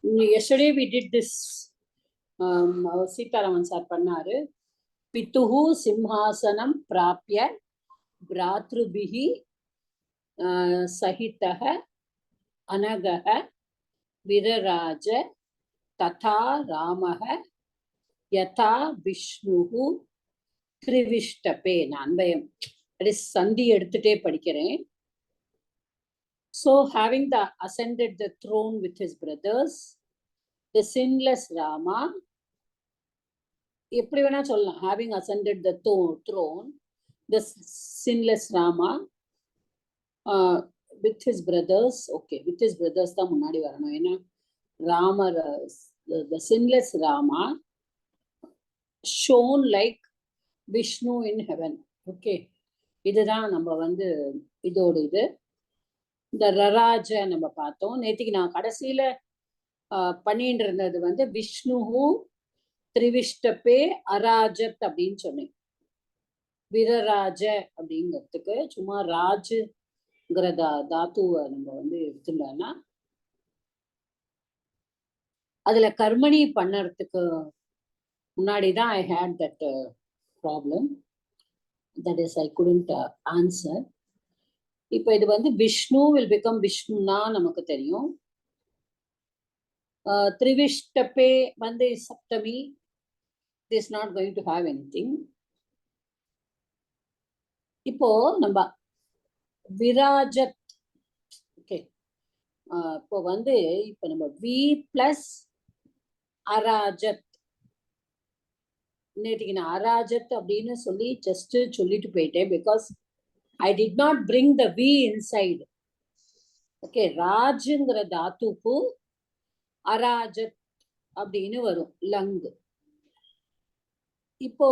yesterday we did this. Sitaraman sir pannaru. Pituhu simhasanam prapya bratrubihi sahitaha anagaha viraraja tatha ramaha yatha vishnuhu trivishtape. Nanbayam. That is Sandhi eduthute padikren. So having ascended the throne with his brothers, the sinless Rama, eppadi vena sollalam, having ascended the throne, the sinless Rama with his brothers, okay, with his brothers da munadi varanum. Ena Rama, the sinless Rama shone like Vishnu in heaven. Okay, இதுதான் நம்ம வந்து இதோட இது. இந்த ரராஜ நம்ம பார்த்தோம். நேத்திக்கு நான் கடைசியில பண்ணிட்டு இருந்தது வந்து விஷ்ணுஹு திரிவிஷ்டபே அராஜத் அப்படின்னு சொன்னேன். விரராஜ அப்படிங்கிறதுக்கு சும்மா ராஜுங்கிற தாத்துவை நம்ம வந்து எடுத்துட்டோம்னா அதுல கர்மணி பண்ணறதுக்கு முன்னாடிதான் I hate that problem. That is I couldn't answer. இப்போ இது வந்து விஷ்ணு வில் பிகம் விஷ்ணுனா நமக்கு தெரியும். திரிவிஷ்டபே வந்து சப்தமி, this not going to have anything. இப்போ நம்ம விராஜத், ஓகே, இப்போ வந்து இப்போ நம்ம வி பிளஸ் அராஜத், நேற்றுக்கு நான் அராஜத் அப்படின்னு சொல்லி ஜஸ்ட் சொல்லிட்டு போயிட்டேன். Because I did not bring the V inside. Okay, ராஜுங்கிற தாத்துக்கு அராஜத் அப்படின்னு வரும் லங். இப்போ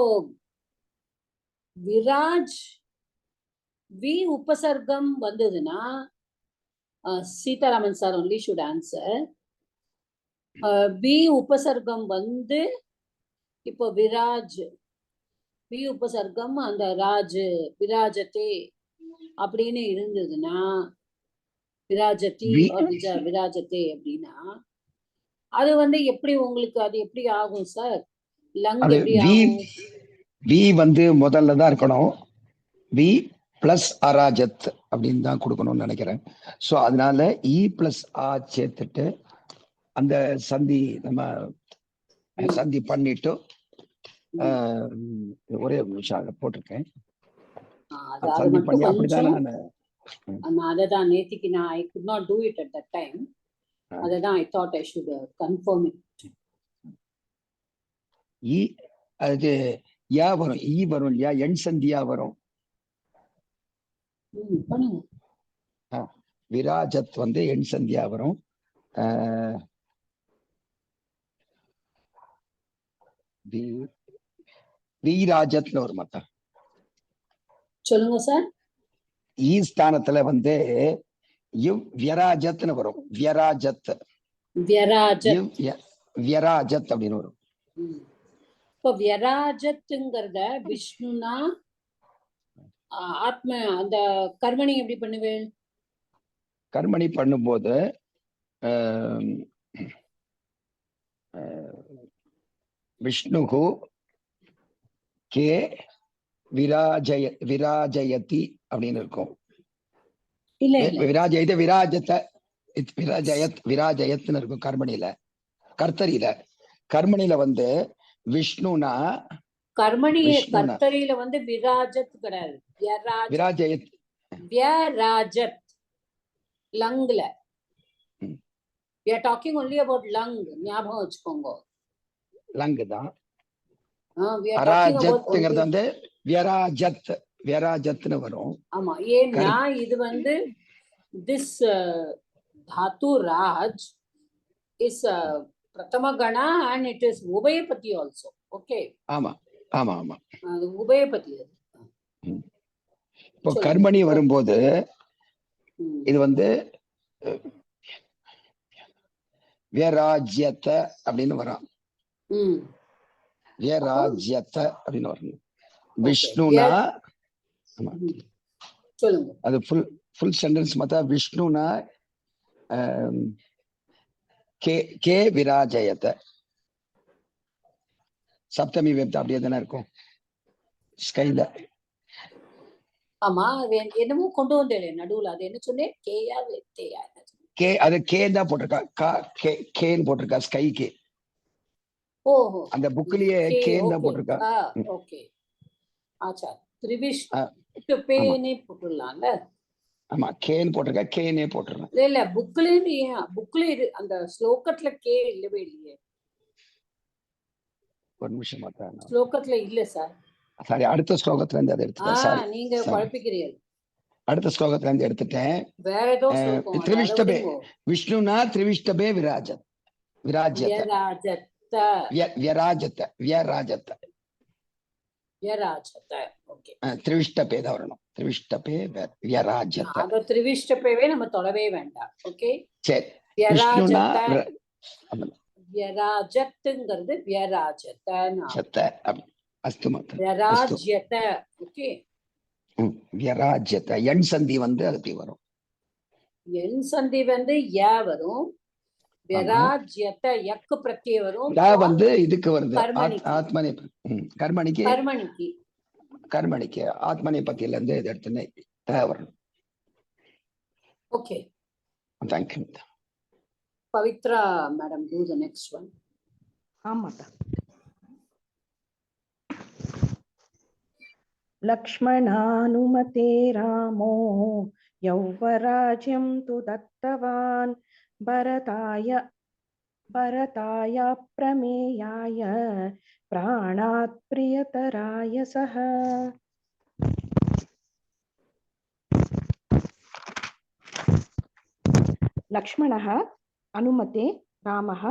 விராஜ் வி உபசர்க்கம் வந்ததுன்னா Sitaraman sir only should answer. வி உபசர்க்கம் வந்து இப்போ விராஜ் வி உபசர்க்கம் அந்த ராஜு விராஜத்தே அப்படின்னு இருந்ததுன்னா விராஜத்தி விராஜத்தே அப்படின்னா அது வந்து எப்படி உங்களுக்கு அது எப்படி ஆகும் சார்? லங் எப்படி ஆகும்? வி வந்து முதல்ல தான் இருக்கணும். வி பிளஸ் அராஜத் அப்படின்னு தான் கொடுக்கணும்னு நினைக்கிறேன். ஸோ அதனால இ பிளஸ் ஆ சேர்த்துட்டு அந்த சந்தி நம்ம சந்தி பண்ணிட்டு ஒரே நிமிஷம் போட்டிருக்கேன். அததான் நேத்திக்கு நான் I could not do it at that time. அததான் I thought I should confirm it. இ அது யா வரும், ஈ வரும் இல்லையா, எண் சந்தியா வரும். விராஜத் வந்து எண் சந்தியா வரும். வீராஜத்னு ஒரு மத்தம் சொல்லுங்க சார். ஈ ஸ்தானத்துல வந்து வியராஜத்னு வரும். வியராஜத் வியராஜத் அப்படின்னு வரும். இப்போ வியராஜத்துங்கிறத விஷ்ணுனா ஆத்ம அந்த கர்மணி எப்படி பண்ணுவேன்? கர்மணி பண்ணும்போது விஷ்ணுகு கே விராஜயதி அப்படின்னு இருக்கும். விராஜயத்தை விராஜயத்னு இருக்கும் கர்மணியில. கர்த்தரியில கர்மணியில வந்து விஷ்ணுனா கர்த்தரியில வந்து விராஜத் கிடையாது, விராஜயத் வியராஜத் லங்ல. we are talking only about lung. ஞாபகம் வச்சுக்கோங்க, லங் தான். அராஜத்ங்கிறது வந்து வியராஜத் வியராஜத்னு வரும். ஆமா, ஏன்னா இது வந்து this dhatu raj is prathama gana and it is ubhayapati also. Okay, ஆமா ஆமா ஆமா, அது உபயபதி. இப்போ கர்மணி வரும்போது இது வந்து வியராஜ்யத்த அப்படின்னு வரும். வியராஜ்யத்த அப்படின்னு வரணும். விஷ்ணுனா அது ஃபுல் சென்டென்ஸ் பார்த்தா விஷ்ணுனா கே விராஜயத. சப்தமி விபத்து அப்படியே தானே இருக்கும் ஸ்கைல. ஆமா, அது என்னமோ கொண்டு வந்தேன் நடுவுல, அது என்ன சொன்னேன்? கேயா வெத்தையா? கே, அது கே தான் போட்டிருக்கா. கேன்னு போட்டிருக்கா ஸ்கை கே. ஓஹோ, அந்த புக்லயே கேன்னு தான் போட்டிருக்கா. ஓகே. ஆச்சா, த்ரிவிஷ் ஆமா பேனே போட்டுடலாம்ல. ஆமா, கேன்னு போட்டிருக்கா, கேனே போட்டுருக்கேன். இல்ல புக்ல அந்த ஸ்லோகத்துல கே இல்லவே இல்லையே. ஒரு நிமிஷம் மாத்தான். ஸ்லோகத்துல இல்ல சார். சாரி, அடுத்த ஸ்லோகத்துல இருந்து அதை எடுத்துட்டேன். சாரி, நீங்க குழப்பிக்கிறீர்கள். அடுத்த ஸ்லோகத்துல இருந்து எடுத்துட்டேன். வேற ஏதோ ஸ்லோகம். திரிவிஷ்டபே விஷ்ணுனா திரிவிஷ்டபே விராஜத். திரிவிஷ்டபே தான் வரணும். திரிவிஷ்டபே விராஜத். அந்த திரிவிஷ்டபேவே நம்ம தொடவே வேண்டாம். ஓகே, சரி. விஷ்ணுனா விராஜத்ங்கிறது விராஜத. அஸ்து மாத்ரம். விராஜ்யத. ஓகே, விராஜ்யத. எண் சந்தி வந்து அது வரும். எண் சந்தி வந்து ய வரும். விராஜ்யத யக்கு பிரத்யயம் வரும். ய வந்து இதுக்கு வருது. ஆத்மனி கர்மணிக்கு. கர்மணிக்கு ஆத்மனி பத்தியில இருந்து இது எடுத்துன்னு வரணும். Okay, thank you. Pavithra madam, do the next one. ஆமாடா. லக்ஷ்மணானுமதே ராமோ யௌவராஜ்யம் து தத்தவான் பரதாய பிரமேயாய பிராணாத் பிரியதராய சஹ. லக்ஷ்மணः அனுமதே ராமः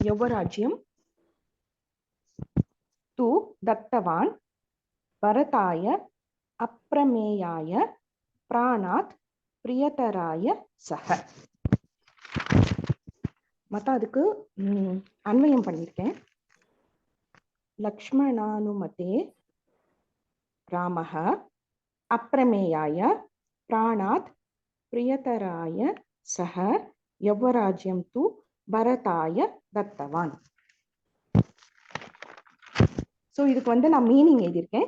யௌவராஜ்யம் து தத்தவான் பரதாய அப்ரமேயாய பிராணாத் பிரியதராய சஹ. மத்த அதுக்கு அன்வயம் பண்ணியிருக்கேன். லக்ஷ்மணானுமதே ராமः அப்ரமேயாய பிராணாத் பிரியதராய சஹ யௌவராஜ்யம் து பரதாய தத்தவான். ஸோ இதுக்கு வந்து நான் மீனிங் எழுதியிருக்கேன்.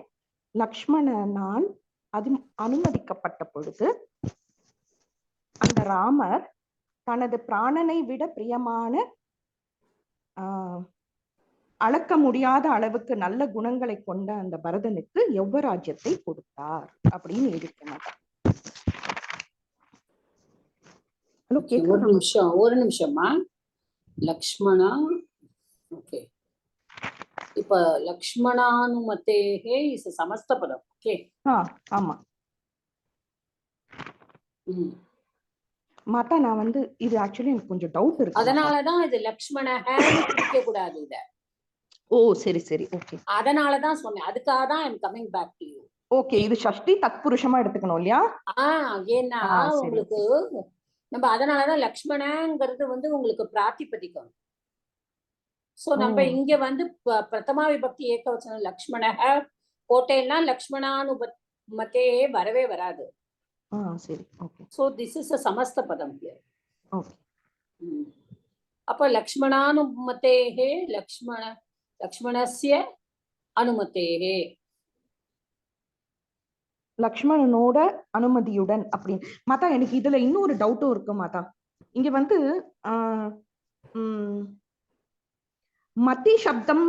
லக்ஷ்மணனால் அது அனுமதிக்கப்பட்ட பொழுது அந்த ராமர் தனது பிராணனை விட பிரியமான அளக்க முடியாத அளவுக்கு நல்ல குணங்களை கொண்ட அந்த பரதனுக்கு யௌவராஜ்யத்தை கொடுத்தார் அப்படின்னு எழுதியிருக்கேன். ஒரு நிமிஷமா. லக்ஷ்மணா, ஓகே. இப்ப லக்ஷ்மணானுமதேஹே இஸ் சமஸ்த பதம். ஓகே, ஆமா. மாதா, நான் வந்து இது ஆக்சுவலி எனக்கு கொஞ்சம் டவுட் இருக்கு. அதனாலதான் இது லக்ஷ்மணஹன்னு பிரிக்க கூடாது இத. ஓ சரி சரி, ஓகே. அதனாலதான் சொன்னேன். அதுக்காக தான் I am coming back to you. Okay, இது ஷஷ்டி தத்புருஷமா எடுத்துக்கணும் இல்லையா? ஏன்னா உங்களுக்கு நம்ம அதனாலதான் லக்ஷ்மணங்கிறது வந்து உங்களுக்கு பிராத்திபதிக்கம். சோ நம்ம இங்க வந்து பிரதமா விபக்தி ஏகவச்சனம் லக்ஷ்மணஹ போட்டேன்னா லக்ஷ்மணானுமதே வரவே வராது. சரி, okay. So this is a சமஸ்த பதம் ஹியர். ஓகே. அப்ப லக்ஷ்மணானுமதேஹே லக்ஷ்மணஸ்ய அனுமதேஹே லக்ஷ்மணனோட அனுமதியுடன் அப்படின்னு. மாதா, எனக்கு இதுல இன்னொரு டவுட்டும் இருக்கு மாதா. இங்க வந்து மத்தி சப்தம்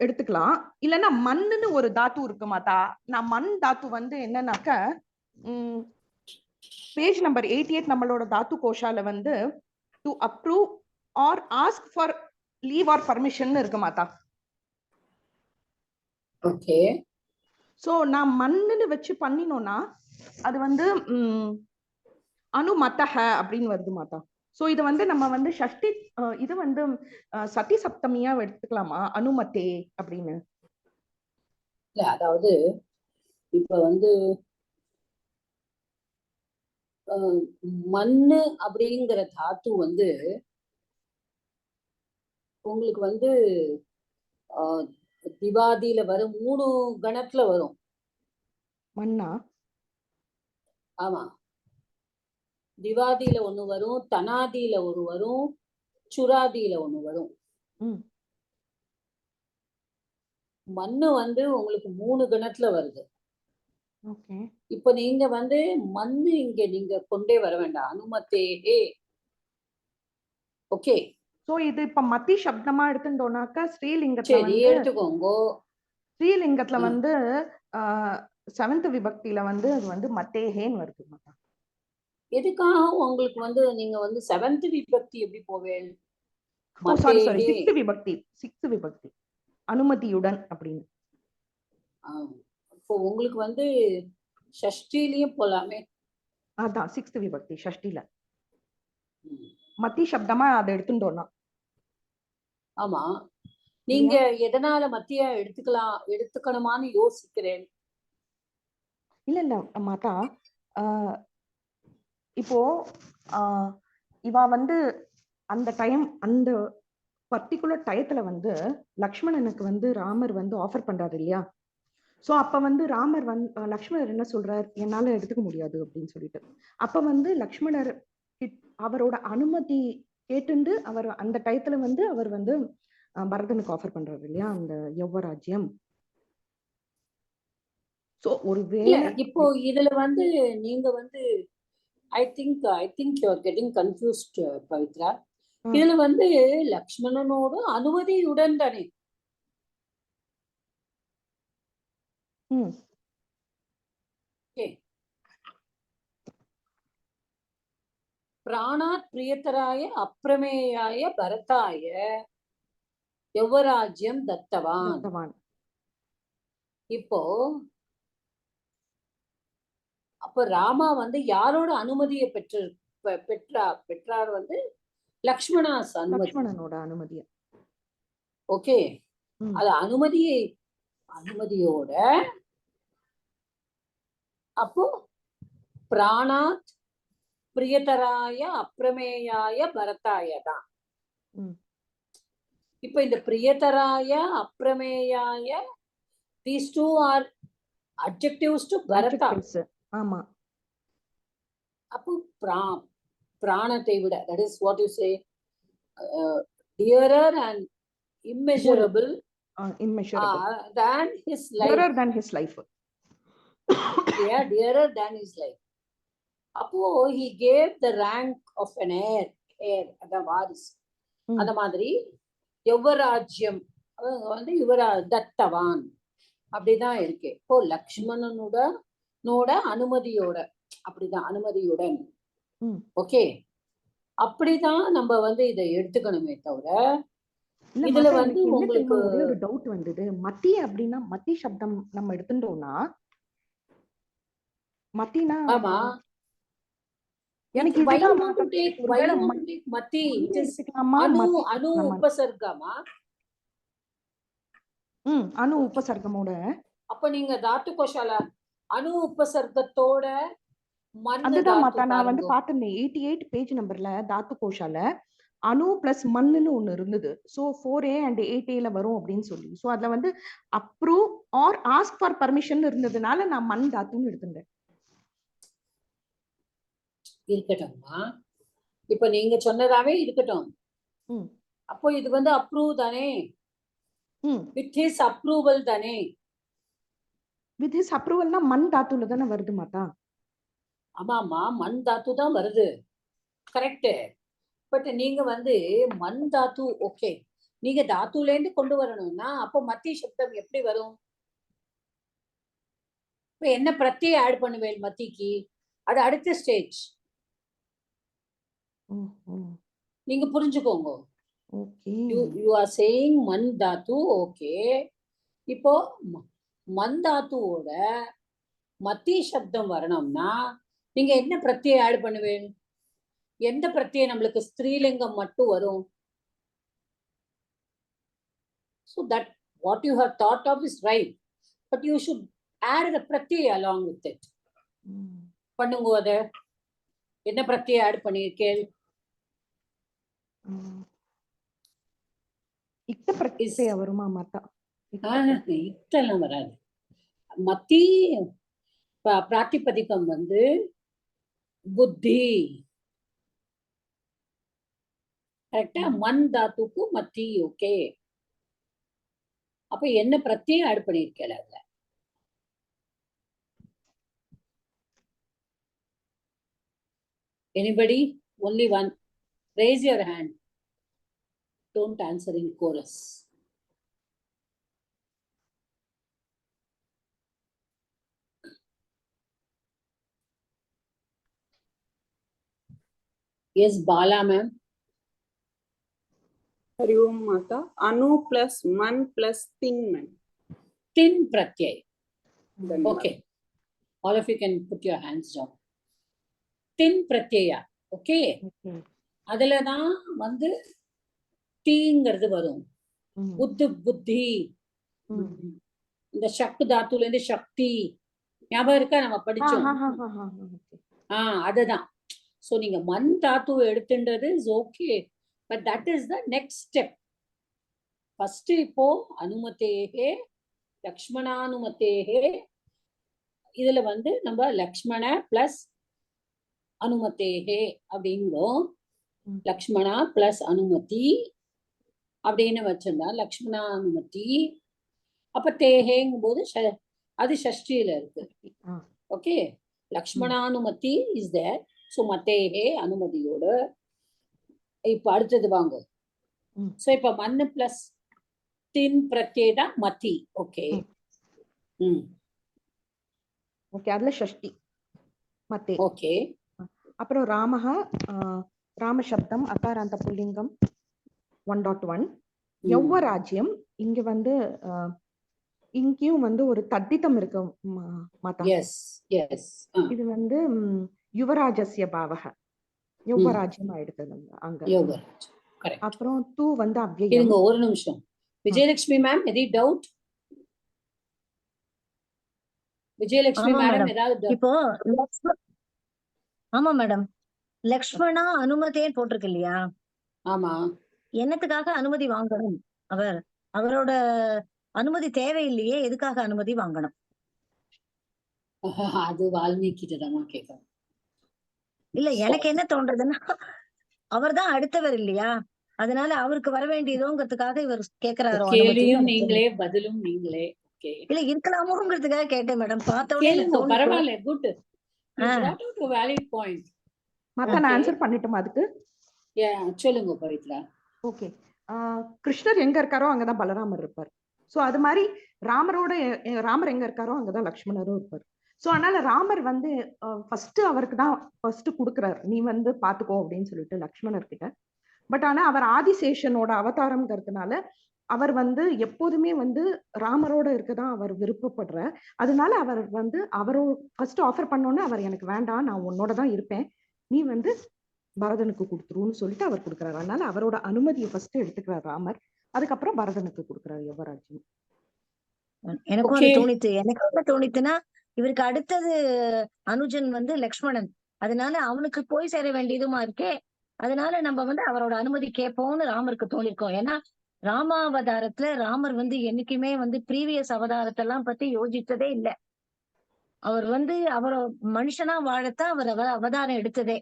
எடுத்துக்கலாம், இல்லைன்னா மண்ணுன்னு ஒரு தாத்து இருக்கு மாதா. நான் மண் தாத்து வந்து என்னன்னாக்க பேஜ் நம்பர் 88 நம்மளோட தாத்து கோஷால வந்து to approve or ask for leave or permission இருக்கு மாதா. ஓகே. சோ நான் மண்ணுன்னு வச்சு பண்ணினோம்னா அது வந்து அனுமதஹ அப்படின்னு வருது மாதா. சோ இது வந்து நம்ம வந்து ஷஷ்டி இது வந்து சதி சப்தமியா எடுத்துக்கலாமா அனுமதே அப்படின்னு? இல்ல, அதாவது இப்ப வந்து மண்ணு அப்படிங்கிற தாத்து வந்து உங்களுக்கு வந்து திவாதியில வரும் 3 கணத்துல வரும். மண்ணா? ஆமா, திவாதியில ஒண்ணு வரும், தனாதியில ஒரு வரும், சுராதியில ஒண்ணு வரும். ம். மண்ணு வந்து உங்களுக்கு 3 கணத்துல வருது. ஓகே. இப்ப நீங்க வந்து மண்ணு இங்க நீங்க கொண்டே வர வேண்டாம். அனுமதேஹே. ஓகே, சோ இது இப்ப மத்தி சப்தமா எடுத்துட்டோம்னாக்கா ஸ்ரீலிங்கத்துல சரி வந்து எடுத்துக்கோங்கோ. ஸ்ரீலிங்கத்துல ஆ, வந்து செவன்த் விபக்தியில வந்து அது வந்து மத்தேஹேன்னு வருது மாதா. எதுக்காக உங்களுக்கு வந்து நீங்க வந்து 7th விபக்தி எப்படி போவேன்? ஓ சாரி சாரி, மத்தேஹே. சிக்ஸ்த் விபக்தி அனுமதியுடன் அப்படின்னு. இப்போ உங்களுக்கு வந்து ஷஷ்டிலயும் போலாமே. அதான் சிக்ஸ்த் விபக்தி ஷஷ்டில ம், மத்தி சப்தமா அதை எடுத்துட்டோம்னா ஆமா. நீங்க இல்லையா? எதனால மத்தியா எடுத்துக்கணுமான்னு யோசிக்கிறேன். இல்ல இல்ல மாதா, ஆஹ் இப்போ ஆஹ் இவ வந்து அந்த டைம் அந்த பர்டிகுலர் டயத்துல வந்து லக்ஷ்மணனுக்கு வந்து ராமர் வந்து ஆஃபர் பண்றாரு இல்லையா? சோ அப்ப வந்து ராமர் வந்து லக்ஷ்மணர் என்ன சொல்றார், என்னால எடுத்துக்க முடியாது அப்படின்னு சொல்லிட்டு. அப்ப வந்து லக்ஷ்மணர் அவரோட அனுமதி கேட்டுண்டு அவர் அந்த டயத்துல வந்து அவர் வந்து பரதனுக்கு ஆஃபர் பண்றாரு இல்லையா அந்த யௌவராஜ்யம். சோ இல்ல, ஒருவேளை இப்போ இதுல வந்து நீங்க வந்து I think you are getting confused Pavithra. இதுல வந்து லக்ஷ்மணனோட அனுமதியுடன் தானே. ம் Okay. பிராணாத் பிரியத்தராய அப்பிரமேயாய பரதாய யௌவராஜ்யம் தத்தவான். தத்தவான். இப்போ அப்ப ராமா வந்து யாரோட அனுமதியை பெற்றார் வந்து லக்ஷ்மணாஸ் அனுமதி. லக்ஷ்மணனோட அனுமதிய. ஓகே, ம். அது அனுமதியோட அப்போ பிராணாத் பிரியதராய அப்பிரமேயாய பரதாய தான். ம். இப்ப இந்த பிரியதராய அப்பிரமேயாய these two are adjectives to Bharata. Adjectives. ஆமா. அப்போ பிராணத்தை விட, that is what you say, dearer and immeasurable Immeasurable. than his life. Dearer than his life. Yeah, dearer than his life. அப்போ he gave the rank of an heir, அதான் வாரிசு. ம். அந்த மாதிரி யுவராஜ்யம் வந்து தத்தவான் அப்படிதான் இருக்கு. இப்போ லக்ஷ்மணனோட அனுமதியோட, அப்படிதான் அனுமதியுடன். ம். ஓகே, அப்படிதான் நம்ம வந்து இதை எடுத்துக்கணுமே தவிர இல்ல இதுல மாதா, வந்து எனக்கு என்ன உங்களுக்கு தெரியுமா ஒரே ஒரு டவுட் வந்தது. மத்தி அப்படின்னா மத்தி சப்தம் நம்ம எடுத்துட்டோம்னா மத்தினா ஆமா, எனக்கு why you இதுதான் want மாதா. to take ஒருவேளை மத்தி? It is எடுத்துக்கலாமா அணு மத்தி உபசர்க்கமா. அணு உபசர்க்கமோட. அப்ப நீங்க தாத்து கோஷால அணு உபசர்க்கத்தோட மண்ணு அதுதான் தாத்து மாதா, நான் வந்து பாருங்க. பாத்திருந்தேன் 88 பேஜ் நம்பர்ல தாத்து கோஷால அணு பிளஸ் மண்ணுன்னு ஒண்ணு இருந்தது. சோ 4A and 8A வரும் அப்படின்னு சொல்லி. சோ அதுல வந்து approve or ask for permission இருந்ததுனால நான் மண் தாத்துன்னு எடுத்துட்டேன். இருக்கட்டும்மா, இப்ப நீங்க சொன்னதாவே இருக்கட்டும். ம். அப்போ இது வந்து அப்ரூவ் தானே, வித் ஹிஸ் அப்ரூவல் தானே. வித் ஹிஸ் அப்ரூவல்னா மண் தாத்துல தானே வருது மாதா. ஆமாமா, மண் தாத்து தான் வருது, கரெக்ட். பட் நீங்க வந்து மண் தாத்து ஓகே, நீங்க தாத்துல இருந்து கொண்டு வரணும்னா அப்போ மத்தி சப்தம் எப்படி வரும்? இப்ப என்ன பிரத்யே ஆட் பண்ணுவேன் மத்திக்கு? அது அடுத்த ஸ்டேஜ், நீங்க புரிஞ்சுக்கோங்க. யூ ஆர் சேயிங் மண் தாத்து. ஓகே, இப்போ மண் தாத்துவோட மத்தி சப்தம் வரணும்னா நீங்க என்ன பிரத்யே ஆட் பண்ணுவேன்? எந்த பிரத்யே நம்மளுக்கு ஸ்திரீலிங்கம் மட்டும் வரும்? So that what you have thought of is right, but you should add the pratyay along with it. பண்ணுங்க, அத என்ன பிரத்யே ஆட் பண்ணிருக்கேன்? இக்த பிரத்யே வருமா மாதா? இக்தெல்லாம் வராது. மத்தி பிராத்திபதிகம் வந்து புத்தி, கரெக்டா? மன் தாத்துக்கு மத்தி. ஓகே, அப்ப என்ன பிரத்யம் ஆட் பண்ணிருக்கல அதுல? Anybody? Only one. Raise your hand. Don't answer in chorus. Yes, Bala ma'am. Hari ओम माता. अनु प्लस मन प्लस तिन मन. Tin pratyay. धन्यवाद. Okay. All of you can put your hands down. Tin pratyaya. Okay. Okay. அதுலதான் வந்து தீங்கிறது வரும். ம். புத்து புத்தி. ம். இந்த சக்தி தாத்துல இருந்து சக்தி ஞாபகம் இருக்கா? நம்ம படிச்சோம். Okay. அதுதான். சோ நீங்க மண் தாத்துவை எடுத்துன்றது is okay, but that is the next step. First இப்போ அனுமதேகே லக்ஷ்மணானுமதேகே, இதுல வந்து நம்ம லக்ஷ்மண பிளஸ் அனுமதேகே அப்படிங்கிறோம். ம். லக்ஷ்மணா பிளஸ் அனுமதி அப்படின்னு வச்சிருந்தா லக்ஷ்மணானுமதி. அப்ப தேகேங்கும் போது அது ஷஷ்டியில இருக்கு. ஆ. ஓகே, லக்ஷ்மணானுமதி இஸ் தேர். சோ மத்தேகே அனுமதியோட இப்ப அடுத்தது வாங்க. ம். சோ இப்ப மண்ணு பிளஸ் தின் பிரத்யேதா மதி. ஓகே. ம். ஓகே, அதுல ஷஷ்டி மத்தே. ஓகே. அப்புறம் ராமஹ ராம சப்தம் அகாராந்த புல்லிங்கம் 1.1. யௌவராஜ்யம் இங்க வந்து இங்கேயும் வந்து ஒரு தத்தித்தம் இருக்கு மாதா. Yes yes. இது வந்து யுவராஜஸ்ய பாவக, யௌவராஜ்யம் ஆயிடுது அங்க. யுவராஜ் கரெக்ட். அப்புறம் தூ வந்து அவ்யயம். இருங்க ஒரு நிமிஷம். Vijayalakshmi ma'am, any doubt? Vijayalakshmi madam ஏதாவது? இப்போ ஆமா மேடம், லக்ஷ்மணா அனுமதின்னு போட்டிருக்கு இல்லையா? ஆமா. என்னத்துக்காக அனுமதி வாங்கணும்? அவரோட அனுமதி தேவையில்லையே, எதுக்காக அனுமதி வாங்கணும்? அது வால்மீகிட்ட தான் கேட்கணும். இல்ல, எனக்கு என்ன தோன்றதுன்னா, அவர் தான் அடுத்தவர் இல்லையா, அதனால அவருக்கு வர வேண்டியதோங்கிறதுக்காக இவர் கேக்குறாரோ? கேள்வியும் நீங்களே பதிலும் நீங்களே. இல்ல இருக்கலாமோங்கிறதுக்காக கேட்டேன் மேடம். பார்த்த உடனே கேளுங்க, பரவாயில்ல, குட். Valid point. மத்த நான் ஆன்சர் பண்ணிட்டோமா அதுக்கு? சொல்லுங்க பவித்ரா. ஓகே, கிருஷ்ணர் எங்க இருக்காரோ அங்கதான் பலராமர் இருப்பார். சோ அது மாதிரி ராமர் எங்க இருக்காரோ அங்கதான் லக்ஷ்மணரும் இருப்பார். சோ அதனால ராமர் வந்து ஃபர்ஸ்ட் அவருக்கு தான் ஃபர்ஸ்ட் கொடுக்குறாரு, நீ வந்து பாத்துக்கோ அப்படின்னு சொல்லிட்டு லக்ஷ்மணர் கிட்ட. பட் ஆனா அவர் ஆதிசேஷனோட அவதாரம்ங்கிறதுனால அவர் வந்து எப்போதுமே வந்து ராமரோட இருக்கதான் அவர் விருப்பப்படுறார். அதனால அவர் வந்து ஃபர்ஸ்ட் ஆஃபர் பண்ணோன்னு அவர் எனக்கு வேண்டாம், நான் உன்னோட தான் இருப்பேன், நீ வந்து பரதனுக்கு கொடுத்துருன்னு சொல்லிட்டு அவர் கொடுக்குறாரு. அதனால அவரோட அனுமதியை ஃபர்ஸ்ட் எடுத்துக்கிறார் ராமர், அதுக்கப்புறம் பரதனுக்கு கொடுக்குறாரு யுவராஜ்யம். எனக்கும் அது தோணித்து. எனக்கு என்ன தோணித்துன்னா, இவருக்கு அடுத்தது அனுஜன் வந்து லக்ஷ்மணன், அதனால அவனுக்கு போய் சேர வேண்டியதுமா இருக்கே, அதனால நம்ம வந்து அவரோட அனுமதி கேட்போம்னு ராமருக்கு தோணிருக்கோம். ஏன்னா ராமாவதாரத்துல ராமர் வந்து என்னைக்குமே வந்து ப்ரீவியஸ் அவதாரத்தெல்லாம் பத்தி யோசித்ததே இல்லை. அவர் வந்து மனுஷனா வாழத்தான் அவர் அவதாரம் எடுத்ததே.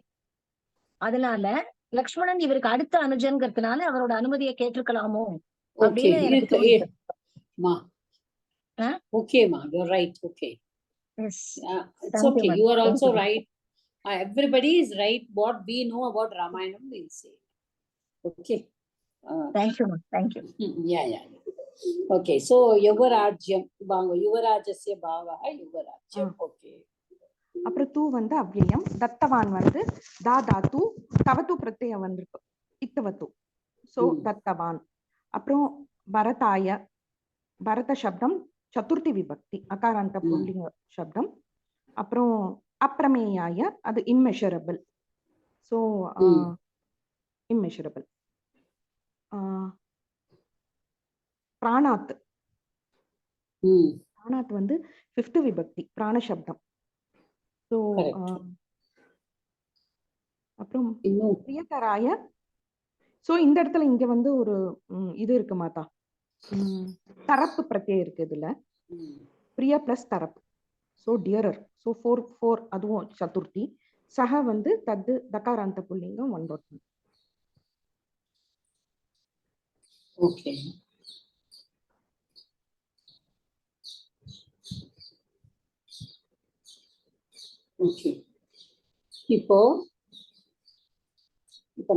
அதனால லக்ஷ்மணன் இவருக்கு அடுத்த அனுஜன்கிறதுனால அவரோட அனுமதியை கேட்டிருக்கலாமோ அப்படின்னு எனக்கு தோணுது. ஓகேமா, you're right. Okay. Yes. It's okay. You are also right. Everybody is right. What we know about Ramayanam, we'll say. Okay. Thank you. Thank you. Yeah. Okay. So யுவராஜ்யம் வாங்க. யுவராஜஸ்ய பாவஹ யுவராஜ்யம். Okay. அப்புறம் தூ வந்து அவ்யயம். தத்தவான் வந்து தாது தவத்து பிரத்யம் வந்திருக்கு, இத்தவத்து. சோ தத்தவான். அப்புறம் பரதாய, பரத சப்தம் சதுர்த்தி விபக்தி, அகாராந்த புல்லிங்க சப்தம். அப்புறம் அப்பிரமேயாய, அது இம்மெஷரபிள். So immeasurable. பிராணாத், பிராணாத் வந்து 5th விபக்தி, பிராண சப்தம். சோ அப்புறம் பிரியதராய. சோ இந்த இடத்துல இங்க வந்து ஒரு இது இருக்கு மாதா, தரப்பு பிரத்யம் இருக்கு இதுல, பிரியா பிளஸ் தரப்பு. So dearer. சோ 4 அதுவும் சதுர்த்தி. சக வந்து தத்து தகாராந்த புல்லிங்கம் 1.1. ஓகே. ஓகே. இப்போ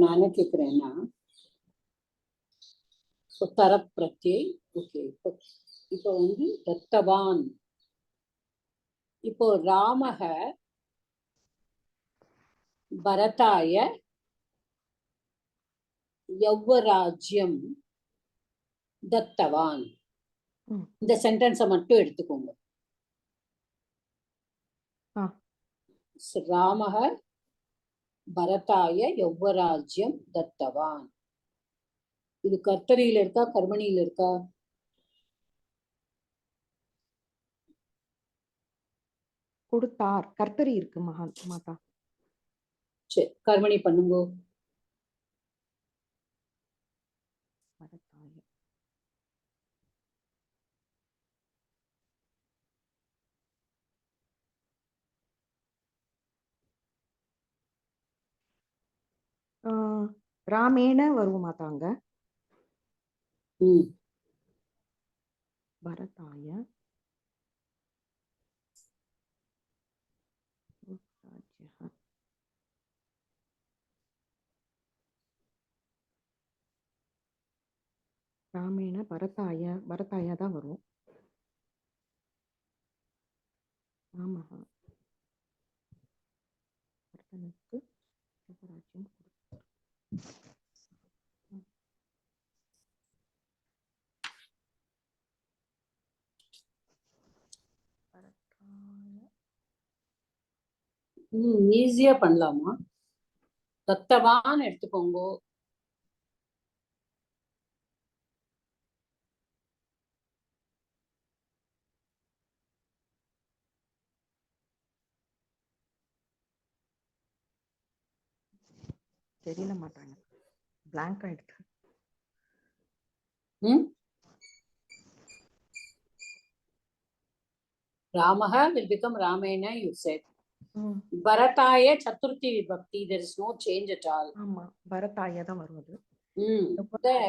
நான் என்ன கேக்குறேன்னா, தரப் பிரத்யை. ஓகே. இப்போ வந்து தத்தவான். இப்போ ராமக பரதாய யௌவராஜ்யம் தத்தவான். ம். இந்த சென்டென்ஸை மட்டும் எடுத்துக்கோங்க. ஆ. ராமக பரதாய யௌவராஜ்யம் தத்தவான். இது கர்த்தரியில இருக்கா கர்மணியில இருக்கா? கொடுத்தார். கர்த்தரி இருக்கு மாதா. சரி, கர்மணி பண்ணுங்கோ. பரதாய. ராமேன வருவோம் மாதாங்க. ம். பரதாய ராமேன பரதாய தான் வரும். ராமஹ பரதனுக்கு யுவராஜ்யம் கொடுத்தார். ஈஸியா பண்ணலாமா? தத்தவான் எடுத்துக்கோங்க. தெரியல மாட்டாங்க. பிளாங்க் ஆயிடுச்சு. Ramaha will become Ramena, you said. பரதாய Chaturthi விபக்தி. there is no change at all. ஆமா, பரதாய தான் வருவது.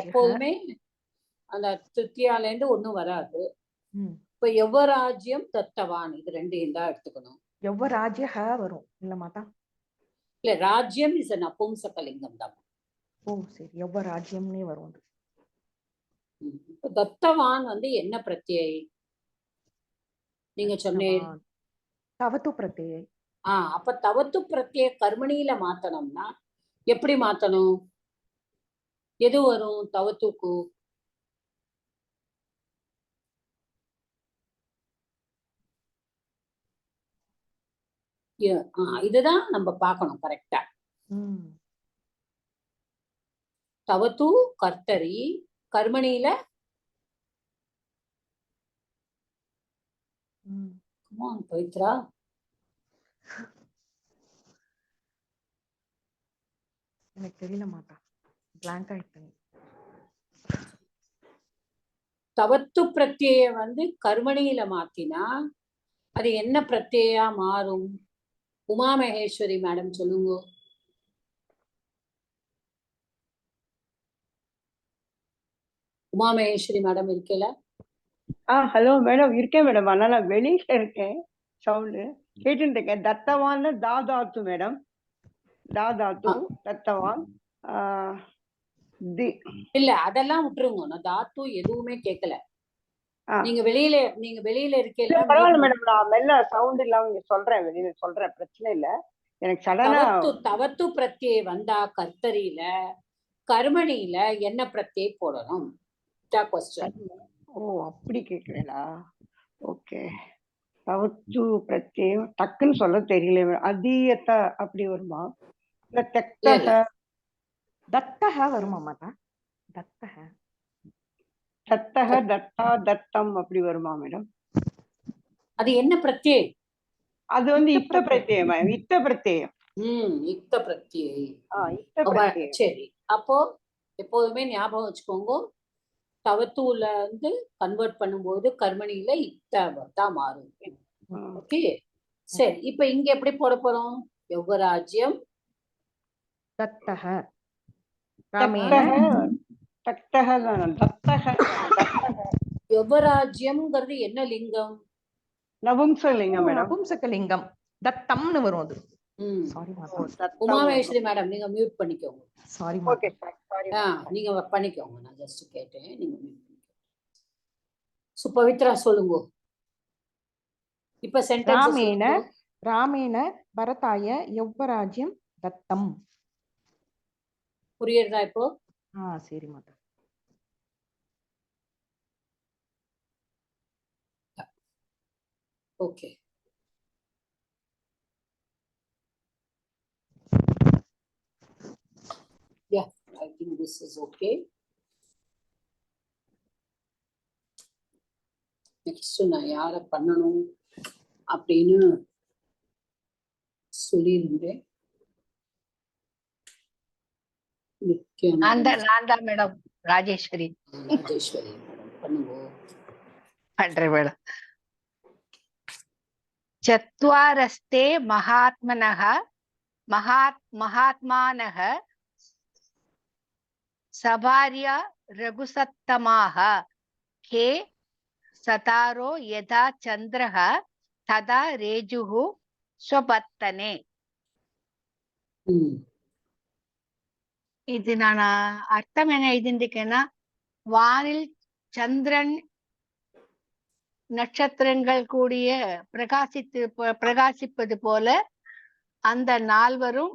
எப்போதுமே அந்த திருத்தியால இருந்து ஒண்ணும் வராது. இப்ப யௌவராஜ்யம் தத்தவான், இது ரெண்டையும் தான் எடுத்துக்கணும். யௌவராஜ்ய வரும் இல்ல மாதா? இல்ல, ராஜ்யம் இஸ் an அபும்சகலிங்கம் தான். ஓ சரி, யௌவராஜ்யம்னே வரும். தத்தவான் வந்து என்ன பிரத்யை நீங்க சொன்னீங்க? தவத்து பிரத்யை. அப்ப தவத்து பிரத்யை கர்மணியில மாத்தணும்னா எப்படி மாத்தணும்? எது வரும் தவத்துக்கு? இதுதான் நம்ம பார்க்கணும் கரெக்டா. தவத்து கர்த்தரி, கர்மணியில பவித்ரா எனக்கு தெரியல மாட்டா, பிளாங்க் ஆயிட்டு. தவத்து பிரத்யை வந்து கர்மணியில மாத்தினா அது என்ன பிரத்யா மாறும்? உமா மகேஸ்வரி மேடம் சொல்லுங்க. உமா மகேஸ்வரி மேடம் இருக்கல? ஹலோ மேடம், இருக்கேன் மேடம். ஆனா நான் வெளியில இருக்கேன், சவுண்டு கேட்டு இருக்கேன். தத்தவான் தாதாத்து மேடம், தாதாத்து தத்தவான். இல்ல அதெல்லாம் விட்டுருங்க, நான் தாத்து எதுவுமே கேட்கல. நீங்க வெளியில இருக்கீங்க. பரவாயில்ல மேடம், நான் மெல்ல சவுண்ட் இல்லாம சொல்றேன், வெளியில சொல்றேன், பிரச்சனை இல்ல. எனக்கு சடனா தவத்து பிரத்யை வந்தா கர்த்தரியில கர்மணியில என்ன பிரத்யை போடணும்? ஓ அப்படி கேக்குறீங்களா? ஓகே. தவத்து பிரத்யம் டக்குன்னு சொல்ல தெரியல. அதீயத்த அப்படி வருமா? இல்ல தெக்தஹ தத்தஹ வருமா மாதா? தத்தஹ தத்தஹ தத்தா தத்தம் அப்படி வருமா மேடம்? அது என்ன பிரத்யை? அது வந்து இத்த பிரத்யம். இத்த பிரத்யம். இத்த பிரத்யை. இத்த பிரத்யம். சரி, அப்போ எப்போதுமே ஞாபகம் வச்சுக்கோங்க, தவத்துல வந்து கன்வெர்ட் பண்ணும்போது கர்மணியில இத்தா மாறும். ஓகே சரி, இப்ப இங்க எப்படி போட போறோம்? யௌவராஜ்யம் தத்தஹ தக்தக தானே, தத்தக தத்தக யுவராஜ்யம்ங்கிறது என்ன லிங்கம்? நபும்சலிங்கம் மேடம். நபும்சகலிங்கம். தத்தம்னு வரும் அது. ம். சாரி ஓ, மாதா. தத்தம். உமாமேஸ்வரி மேடம் நீங்க மியூட் பண்ணிக்கோங்க. சாரி ஓகே மாதா. சாரி. நீங்க பண்ணிக்கோங்க. நான் ஜஸ்ட் கேட்டேன். நீங்க mute பண்ணிக்கோங்க. சோ பவித்ரா சொல்லுங்க. இப்ப சென்டென்ஸ் ராமேண பரதாய யௌவராஜ்யம் தத்தம். புரியுறதா இப்போ? சரி மாதா. Okay. Yeah, I think this is okay. Next நான் யார பண்ணணும் அப்படின்னு சொல்லியிருந்தேன். நான் தான் மேடம் ராஜேஸ்வரி. ராஜேஸ்வரி மேடம் பண்ணுவோம். பண்றேன் மேடம். சத்வாரஸ்தே மகாத்மானः சபார்யா ரகுசத்தமாக கே சதாரோ யதா சந்திரः ததா ரேஜுः ஸ்வபத்தனே. இது நான் அர்த்தம் என்ன எழுதிருக்கேன்னா, வானில் சந்திரன் நட்சத்திரங்கள் கூடிய பிரகாசிப்பது போல அந்த நால்வரும்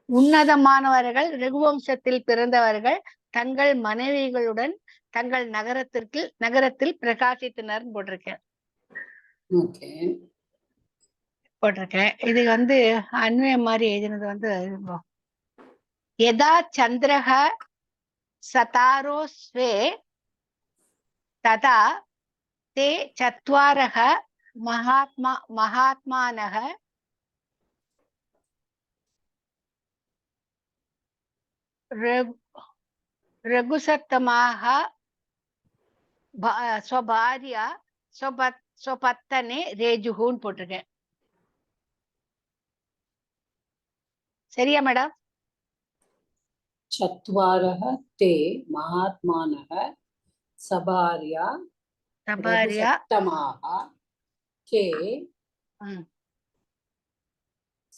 உன்னதமானவர்கள் ரகுவம்சத்தில் பிறந்தவர்கள் தங்கள் மனைவிகளுடன் தங்கள் நகரத்தில் பிரகாசித்தனர் போட்டிருக்கேன். இது அன்வய மாதிரி எழுதினது யதா சந்திரஹ சதாரோ ஸ்வே ததா தே சத்வாரஹ மகாத்மானஹ ரகுசத்தமாக ஸ்வபார்யா ஸ்வபத்தனே ரேஜுஹுன்னு போட்டிருக்கேன். சரியா மேடம்? சத்வாரஹ தே மகாத்மானஹ சபார்யா ரகுசத்தமாக கே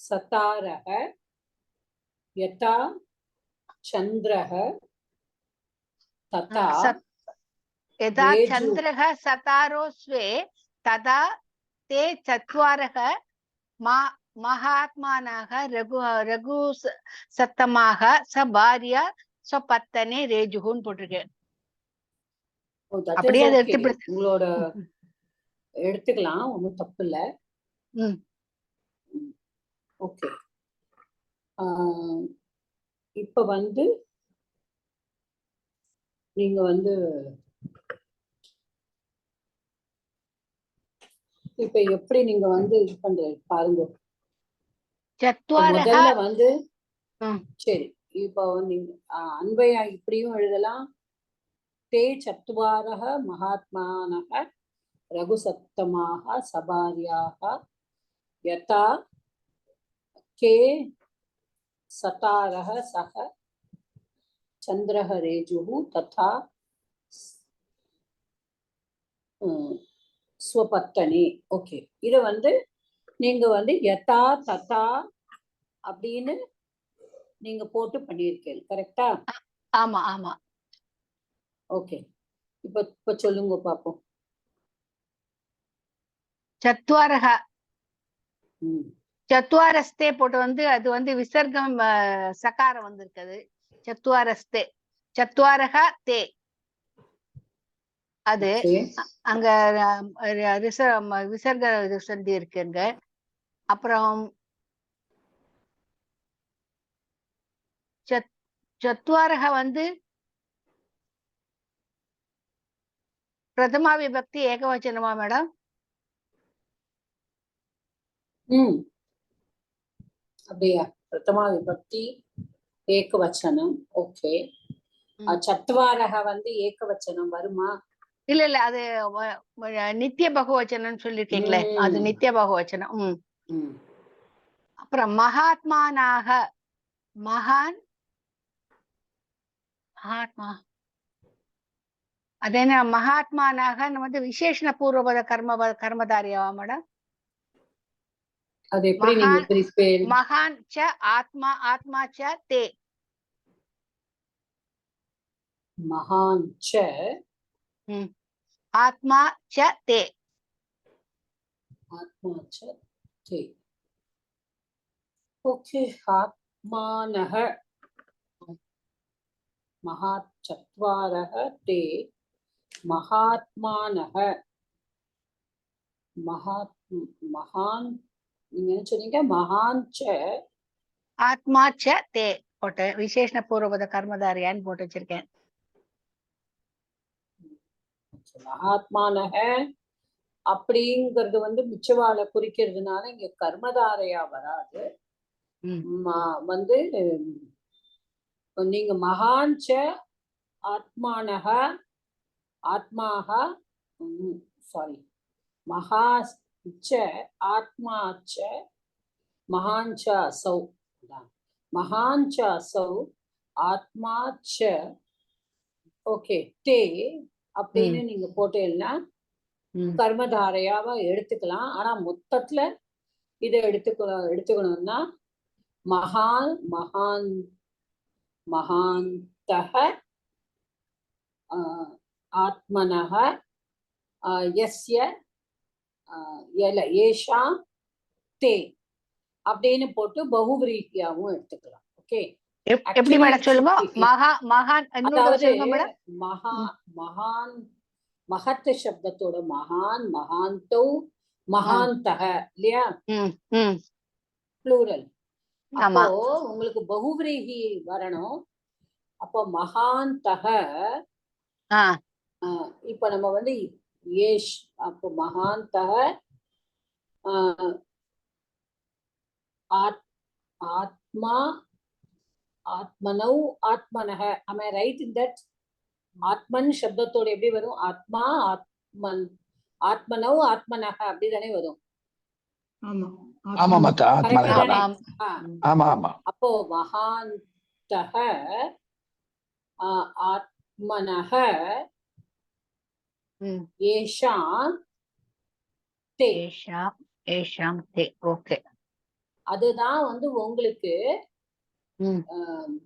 சதாரஹ யதா சந்திரஹ ததா யதா சந்திரஹ சதாரோ ஸ்வே ததா தே சத்வாரஹ மகாத்மானஹ ரகு சத்தமாக சபார்யா ஸ்வபத்தனே ரேஜுஹுன்னு போட்டிருக்கேன். அப்படியே அதை எடுத்து உங்களோட எடுத்துக்கலாம், ஒன்றும் தப்பு இல்லை. ஓகே. இப்ப நீங்க இப்ப எப்படி நீங்க இது பண்றது பாருங்க. முதல்ல சரி, இப்ப நீங்க அன்பையா இப்படியும் எழுதலாம். தே சத்வாரஹ மகாத்மானஹ ரகுசத்தமாக சபார்யாக யதா கே சதாரஹ சஹ சந்திரஹ ரேஜுஹு ததா ஸ்வபத்தனே. ஓகே. இத நீங்க யதா ததா அப்படின்னு நீங்க போட்டு பண்ணியிருக்கீங்க, கரெக்டா? ஆமா ஆமா. ஓகே. இப்ப சொல்லுங்க பாப்போம். சத்வாரஹ சத்வாரஸ்தே போட்டு அது விசர்க்கம் சகாரம் வந்திருக்குது. சத்வாரஸ்தே சத்வாரஹ தே அது அங்க விசர்க சந்தி இருக்குங்க. அப்புறம் சத்வாரஹ பிரதமா விபக்தி ஏகவச்சனமா மேடம்? அப்படியா? பிரதமா விபக்தி ஏகவச்சனம். ஓகே. சத்வாரஹ ஏகவச்சனம் வருமா? இல்ல அது நித்திய பகுவச்சனம் சொல்லிருக்கீங்களே, அது நித்திய பகுவச்சனம். அப்புறம் மகாத்மானாக மகாத்மா அது என்ன மகாத்மானாக வந்து விசேஷண பூர்வபத கர்மதாரியாவா மேடம்? அது எப்படி நீங்க பிரிப்பேர்? மகான் ச ஆத்மா ஆத்மா ச தே. மகான் ச ஆத்மா ச தே. ஆத்மா ச தே. ஓகே. ஆத்மானஹ மகாச்சத்வாரஹ தே மகாத்மானஹ மகான் நீங்க என்ன சொன்னீங்க? மகான் ச ஆத்மா ச தே போட்டு விசேஷண பூர்வபத கர்மதாரியான்னு போட்டு வச்சிருக்கேன். மகாத்மானஹ அப்படிங்கிறது வந்து மிச்சவாளை குறிக்கிறதுனால இங்க கர்மதாரையா வராது. வந்து நீங்க மகான் ச ஆத்மானஹ ஆத்மாக சாரி மகா ச ஆத்மா ச மகான் ச அசௌ மகான் ச அசௌ ஆத்மா ச ஓகே தே அப்படின்னு நீங்க போட்டீங்கன்னா கர்மதாரையாவா எடுத்துக்கலாம். ஆனா மொத்தத்துல இதை எடுத்துக்கணும்னா மகாந்தஹ ஆத்மனஹ யஸ்ய ஏஷா தே அப்படின்னு போட்டு பகுவிரீகியாவும் எடுத்துக்கலாம். ஓகே. எப்படி மேடம் சொல்லுங்க? மகான் அதாவது மகான் மகத் சப்தத்தோட மகான் மகாந்தோ மகாந்தக இல்லையா? ப்ளூரல். அப்போ உங்களுக்கு பகுவிரீகி வரணும். அப்போ மகாந்தக இப்ப நம்ம வந்து ஏஷ் அப்போ மகாந்தக ஆத்மா ஆத்மனௌ ஆத்மனஹ. am I right in that? ஆத்மன் சப்தத்தோட எப்படி வரும்? ஆத்மா ஆத்மனௌ ஆத்மனஹ அப்படிதானே வரும். அப்போ மகாந்தஹ ஆத்மனஹ ஏஷாம் தே. ஓகே. அதுதான் வந்து உங்களுக்கு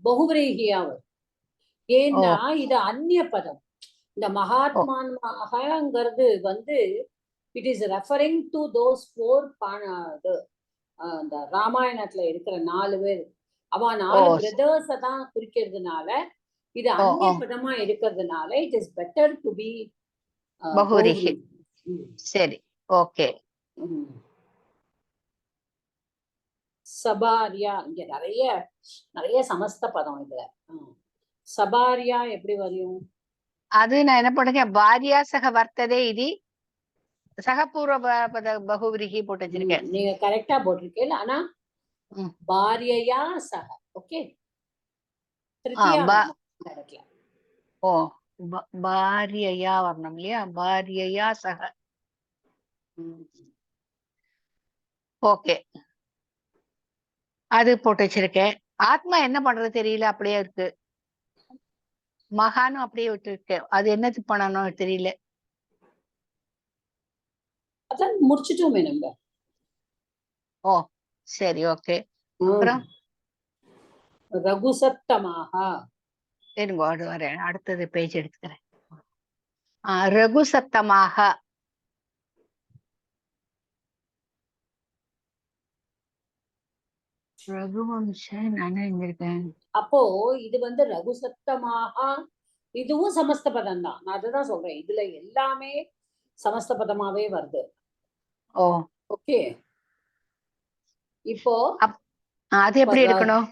பகுவிரீகியா வரும். ஏன்னா இது அந்நிய பதம். இந்த மகாத்மாங்கிறது வந்து it is referring to those 4 இந்த ராமாயணத்துல இருக்கிற 4 பேர். அவன் 4 பிரதர்ஸ தான் குறிக்கிறதுனால இது அந்நிய பதமா இருக்கிறதுனால it is better to be பகுவிரீகி. சரி, ஓகே. சபாரியா இங்க நிறைய சமஸ்த பதம் இதுல. சபாரியா எப்படி வரும்? அது நான் என்ன பண்ணுறேன், பாரியா சக வர்த்ததே இது சகபூர்வ பகுவிரீகி போட்டு வச்சிருக்கேன். நீங்க கரெக்டா போட்டிருக்கீங்க. ஆனா பாரியயா சக ஓகே பாரியயா வரணும் இல்லையா? பாரியயா சக. ஓகே, அது போட்டு வச்சிருக்கேன். ஆத்மா என்ன பண்றது தெரியல, அப்படியே இருக்கு. மகானும் அப்படியே விட்டு இருக்கேன். அது என்னது பண்ணணும் தெரியல. அதான் முடிச்சிட்டோமே நம்ம. ஓ சரி, ஓகே. அப்புறம் ரகுசத்தமாக இருங்க, அது வரேன். அடுத்தது பேஜ் எடுத்துக்கிறேன். ரகுசத்தமாக. ரகுவம்சம் நான் இருக்கேன். அப்போ இது வந்து ரகுசத்தமாக இதுவும் சமஸ்த பதம் தான். நான் அதுதான் சொல்றேன், இதுல எல்லாமே சமஸ்த பதமாவே வருது. ஓ ஓகே. இப்போ அது எப்படி எடுக்கணும்?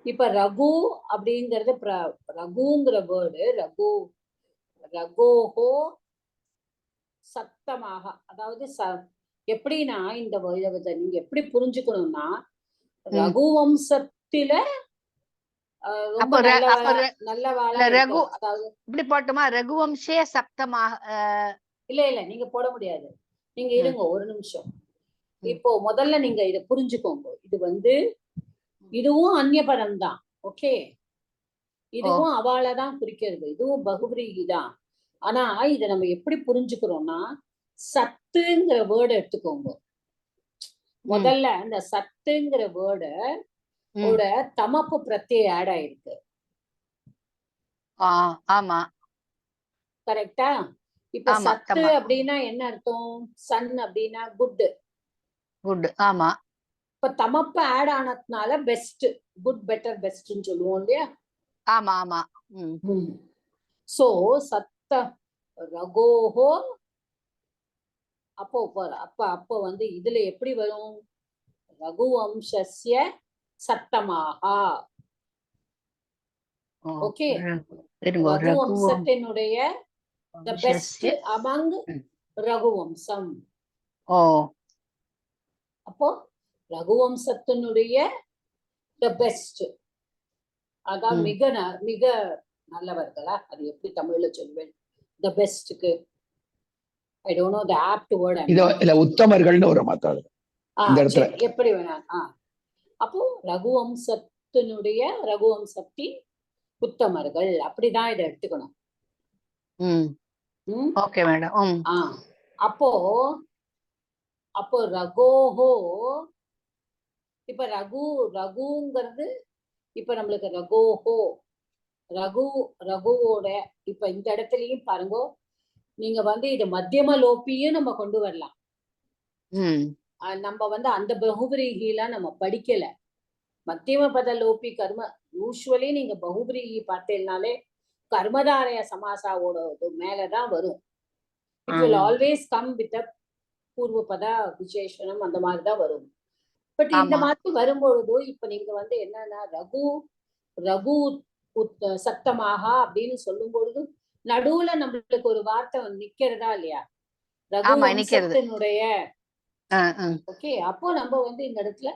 இப்ப ரகு அப்படிங்கறது ரகுங்கிற வேர்டு ரகோஹோ சத்தமாக. அதாவது எப்படின்னா இந்த நீங்க எப்படி புரிஞ்சுக்கணும்னா ரகுவம்சத்தில ரொம்ப நல்ல வேலை. ரகு இப்படி போட்டுமா? ரகுவம்சே சப்தமாக. இல்ல நீங்க போட முடியாது. நீங்க இருங்க ஒரு நிமிஷம். இப்போ முதல்ல நீங்க இத புரிஞ்சுக்கோங்க. இது வந்து இதுவும் அந்நியபதம் தான். ஓகே, இதுவும் அவளதான் குறிக்கிறது, இதுவும் பகுபிரீகி தான். ஆனா இத நம்ம எப்படி புரிஞ்சுக்கிறோம்னா, சத்துங்கிற வேர்டு எடுத்துக்கோங்க. முதல்ல அந்த சத்துங்கிற வேர்டு ஓட தமப்பு பிரத்யம் ஆட் ஆயிருக்கு. ஆமா, கரெக்டா? இப்ப ஆமா, சத்து ஆமா. அப்படின்னா என்ன அர்த்தம்? சன் அப்படின்னா குட். குட். ஆமா. இப்ப தமப்பு ஆட் ஆனதுனால பெஸ்ட், குட், பெட்டர், பெஸ்ட்னு சொல்லுவோம் இல்லையா? ஆமா, ஆமா. சோ சத்த ரகோஹோ, அப்போ அப்ப வந்து இதுல எப்படி வரும்? ரகுவம்சஸ்ய சத்தமாகா. ஓகே, ரகுவம்சத்தினுடைய the best among ரகுவம்சம். அப்போ ரகுவம்சத்தினுடைய the best, அதான் மிக நல்லவர்களா, அது எப்படி தமிழ்ல சொல்வேன்? the bestக்கு I don't know the apt word. இல்ல உத்தமர்கள்னு ஒரு மாத்தாது இந்த இடத்துல. எப்படி வேணா. அப்போ ரகுவம்சத்தினுடைய ரகுவம்சத்தின் உத்தமர்கள், அப்படிதான் இதை எடுத்துக்கணும். Okay madam. அப்போ ரகோஹோ, இப்ப ரகுங்கிறது இப்ப நம்மளுக்கு ரகோஹோ, ரகுவோட இப்ப இந்த இடத்துலயும் பாருங்க, நீங்க வந்து இது மத்தியம லோப்பியும் நம்ம கொண்டு வரலாம். நம்ம வந்து அந்த பகுபிரீகில நம்ம படிக்கல. மத்தியம பத லோபி கர்ம, யூஸ்வலி நீங்க பகுபிரீகி பார்த்தேன்னாலே கர்மதாரய சமாசாவோட மேலதான் வரும். It will always come with பூர்வ பத விசேஷனம், அந்த மாதிரிதான் வரும். பட் இந்த மாதிரி வரும்பொழுது இப்ப நீங்க வந்து என்னன்னா ரகு சத்தமாக அப்படின்னு சொல்லும் பொழுது நடுவுல நம்மளுக்கு ஒரு வார்த்தை நிக்கிறதா இல்லையா? ரகுவம்சத்தினுடைய. ஓகே, அப்போ நம்ம வந்து இந்த இடத்துல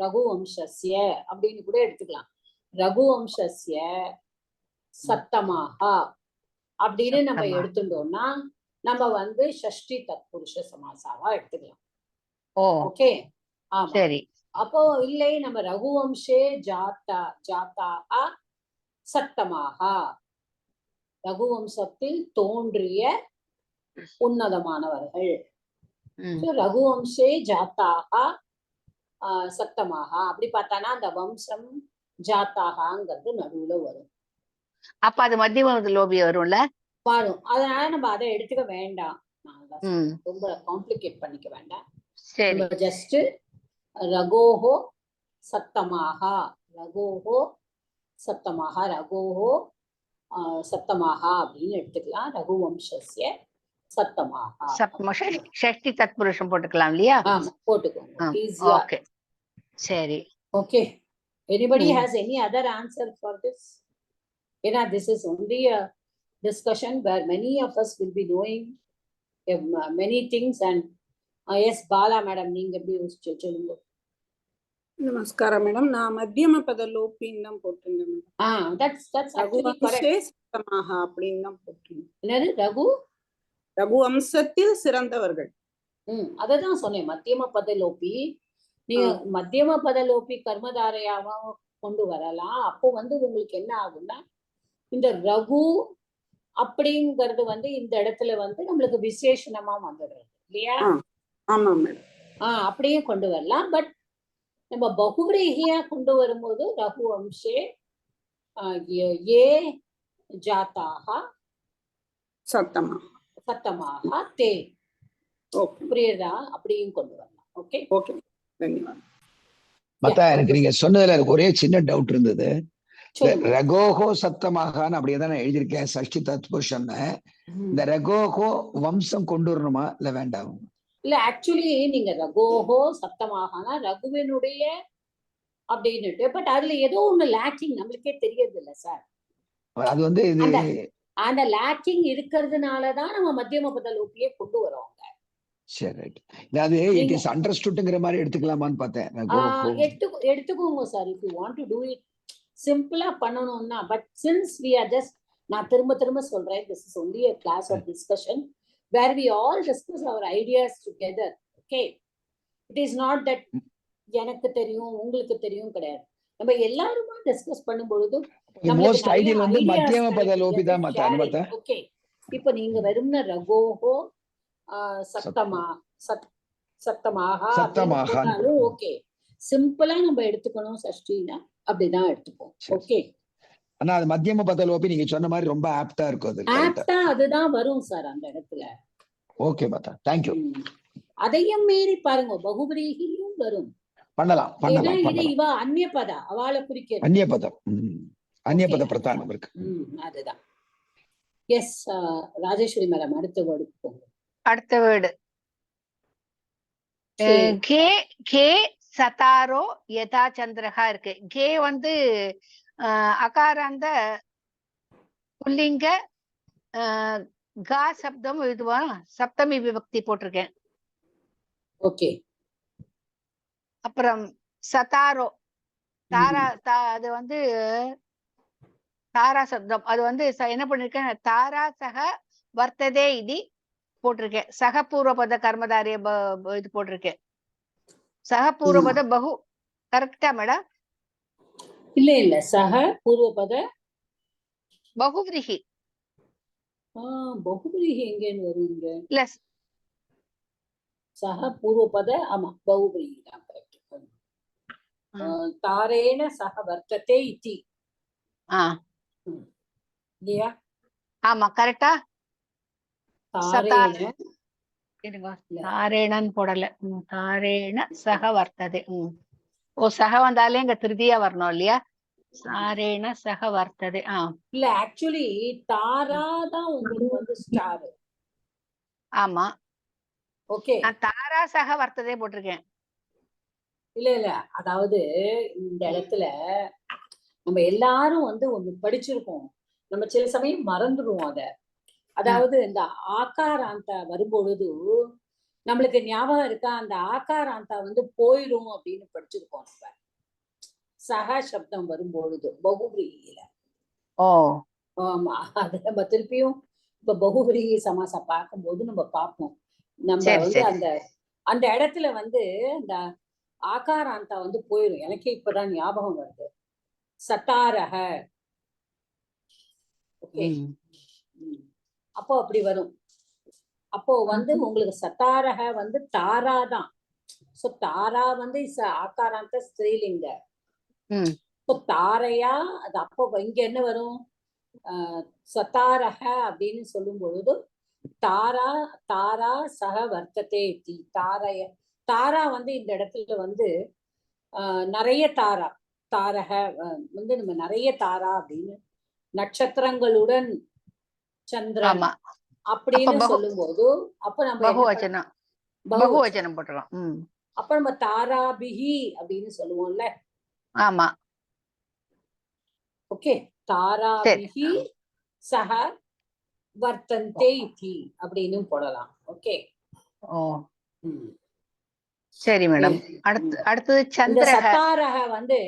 ரகுவம்சஸ்ய அப்படின்னு கூட எடுத்துக்கலாம். ரகுவம்சஸ்ய சத்தமாக அப்படின்னு நம்ம எடுத்துட்டோம்னா நம்ம வந்து ஷஷ்டி தத்புருஷ சமாசாவா எடுத்துக்கலாம். ஓகே, ஆமா. சரி, அப்போ இல்லை நம்ம ரகுவம்சே ஜாத்தாக சத்தமாக, ரகுவம்சத்தில் தோன்றிய உன்னதமானவர்கள். ரகுவம்சே ஜாத்தாக சத்தமாக அப்படி பார்த்தானா அந்த வம்சம் ஜாத்தாகங்கிறது நடுவுல வரும். அப்ப அது மத்தியம லோபி வரும்ல? வரும். அதனால நம்ம அதை எடுத்துக்க வேண்டாம், ரொம்ப காம்ப்ளிகேட் பண்ணிக்க வேண்டாம். ஜஸ்ட் ரகோஹோ சத்தமாக, ரகோஹோ சத்தமாக, ரகோஹோ சத்தமாக அப்படின்னு எடுத்துக்கலாம். ரகுவம்சஸ்ய சத்தமாக ஷஷ்டி தத்புருஷம் போட்டுக்கலாம் இல்லையா? ஆமா, போட்டுக்கோங்க. ஓகே, சரி. Okay, anybody has any other answer for this? ஏன்னா this is only a discussion where many of us will be knowing many things. And yes, Bala madam, நீங்க எப்படி சொல்லுங்க. நமஸ்காரம் மேடம், நான் மத்தியம பத லோபின்னு தான் போட்டிருந்தேன் மேடம். that's actually correct. அப்படின்னு தான் போட்டிருந்தேன். என்னது? ரகு வம்சத்தில் சிறந்தவர்கள். அததான் சொன்னேன், மத்தியம பத லோபி. நீங்க மத்தியம பத லோபி கர்மதாரையாவா கொண்டு வரலாம். அப்போ வந்து உங்களுக்கு என்ன ஆகும்னா இந்த ரகு அப்படிங்கிறது வந்து இந்த இடத்துல வந்து நம்மளுக்கு விசேஷணமா வந்துடுறது இல்லையா? ஆமா மேடம். அப்படியே கொண்டு வரலாம். பட் நம்ம பகுவிரீகியா கொண்டு வரும்போது ரகுவம்சே ஏ ஜாத்தாக சத்தமாக தே, புரியுதா? அப்படியும் கொண்டு வரலாம். Okay, okay, தன்யவாதம். மத்தா எனக்கு நீங்க சொன்னதுல எனக்கு ஒரே சின்ன டவுட் இருந்தது. ரகோஹோ சத்தமாகான்னு அப்படியே தான் நான் எழுதியிருக்கேன் சஷ்டி தத்புருஷன். இந்த ரகோஹோ வம்சம் கொண்டு வரணுமா இல்ல வேண்டாம்? இல்ல, ஆக்சுவலி நீங்க ரகோஹோ சத்தமாகனா ரகுவினுடைய அப்படின்னுட்டு, பட் அதுல ஏதோ ஒண்ணு லேக்கிங் நம்மளுக்கே தெரியறது இல்ல சார். அது வந்து அந்த லேக்கிங் இருக்கிறதுனாலதான் நம்ம மத்தியம பத லோபியே கொண்டு வரோங்க. சரி, ரைட். அது இட் இஸ் அண்டர்ஸ்டுட்ங்கிற மாதிரி எடுத்துக்கலாமான்னு பார்த்தேன். எடுத்துக்கோங்க sir, if you want to do it சிம்பிளா பண்ணணும்னா. But since we are just, நான் திரும்ப சொல்றேன், this is only a class of discussion. where we all discuss our ideas together. Okay, it is not that எனக்கு தெரியும் உங்களுக்கு தெரியும் கிடையாது. நம்ம எல்லாருமா டிஸ்கஸ் பண்ணும் பொழுது மோஸ்ட் ஐடியல் வந்து மத்தியம பத லோபி தான் மாத்தா அனுமதா. ஓகே, இப்போ நீங்க வெறும்னா ரகோஹோ சத்தமாக ஓகே, சிம்பிளா நம்ம எடுத்துக்கணும் சஷ்டினா அப்படிதான் எடுத்துப்போம். ஓகே, ஆனா அது மத்தியம பத லோபி நீங்க சொன்ன மாதிரி ரொம்ப ஆப்டா இருக்கும். அது ஆப்டா அதுதான் வரும் சார் அந்த இடத்துல. ஓகே மாதா, தேங்க்யூ. அதையும் மீறி பாருங்க பகுபிரீகியும் வரும். பண்ணலாம் பண்ணலாம் இது இவ அந்நியபத அவளை குறிக்கிறது. அந்நியபதம், அந்நியபத பிரதானம் இருக்கு. அதுதான். எஸ் ராஜேஸ்வரி மேடம், அடுத்த வேர்டு போங்க. அடுத்த வேர்டு கே கே சதாரோ யதா சந்திரஹா இருக்கு. கே வந்து அகாராந்த புல்லிங்க கா சப்தம் இதுவா சப்தமி விபக்தி போட்டிருக்கேன். ஓகே, அப்புறம் சதாரோ தாரா அது வந்து தாரா சப்தம். அது வந்து என்ன பண்ணிருக்கேன், தாரா சக வர்த்ததே இது போட்டிருக்கேன். சக பூர்வபத கர்மதாரிய இது போட்டிருக்கேன். சக பூர்வபத பகு கரெக்டா மேடம்? இல்ல இல்ல, சக பூர்வபத பகுவிரிகி. பகுபிரீகி எங்கேன்னு வரும் இங்க? இல்ல, சக பூர்வபத, ஆமா பகுபிரீகி தான் கரெக்ட். தாரேன சக வர்த்ததே இதி. இல்லையா? ஆமா கரெக்டா. தாரேன தாரேணன்னு போடல, தாரேண சக வர்த்ததே. ஓ, சக வந்தாலே இங்க திருதியா வரணும் இல்லையா? தாரேண சக வர்த்ததே. இல்ல, ஆக்சுவலி தாரா தான் உங்களுக்கு வந்து ஸ்டார். ஆமா, ஓகே, நான் தாரா சக வர்த்ததே போட்டிருக்கேன். இல்ல இல்ல, அதாவது இந்த இடத்துல நம்ம எல்லாரும் வந்து ஒண்ணு படிச்சிருக்கோம், நம்ம சில சமயம் மறந்துடுவோம் அத. அதாவது இந்த ஆகாராந்த வரும்பொழுது நம்மளுக்கு ஞாபகம் இருக்கா, அந்த ஆகாராந்தா வந்து போயிடும் அப்படின்னு படிச்சிருக்கோம் நம்ம. சக சப்தம் வரும்பொழுது பகுபிரீகில. ஆமா, அது நம்ம திருப்பியும் இப்ப பகுபிரீகி சமாசா பார்க்கும்போது நம்ம பார்ப்போம். நம்ம வந்து அந்த அந்த இடத்துல வந்து இந்த ஆகாராந்தா வந்து போயிடும். எனக்கே இப்பதான் ஞாபகம் வருது, சத்தாரக. ஓகே, அப்போ அப்படி வரும். அப்போ வந்து உங்களுக்கு சத்தாரக வந்து தாரா தான். சோ தாரா வந்து ஆகாராந்த ஸ்திரீலிங்க. தாரையா அது அப்போ இங்க என்ன வரும், சத்தாரக அப்படின்னு சொல்லும் பொழுது தாரா தாரா சக வர்த்ததே தி. தாரைய தாரா வந்து இந்த இடத்துல வந்து நிறைய தாரா தாரக வந்து நம்ம நிறைய தாரா அப்படின்னு நட்சத்திரங்களுடன் சந்திரன் அப்படின்னு சொல்லும் போது அப்ப நம்ம பகுவச்சனம் போட்டுறோம். அப்ப நம்ம தாராபிகி அப்படின்னு சொல்லுவோம்ல. ஆமா, ஓகே, தாராபிகி சக வர்த்தந்தே இதி அப்படின்னு போடலாம். ஓகே, சரி மேடம். அடுத்தது சந்திரஹ. சத்தாரக வந்து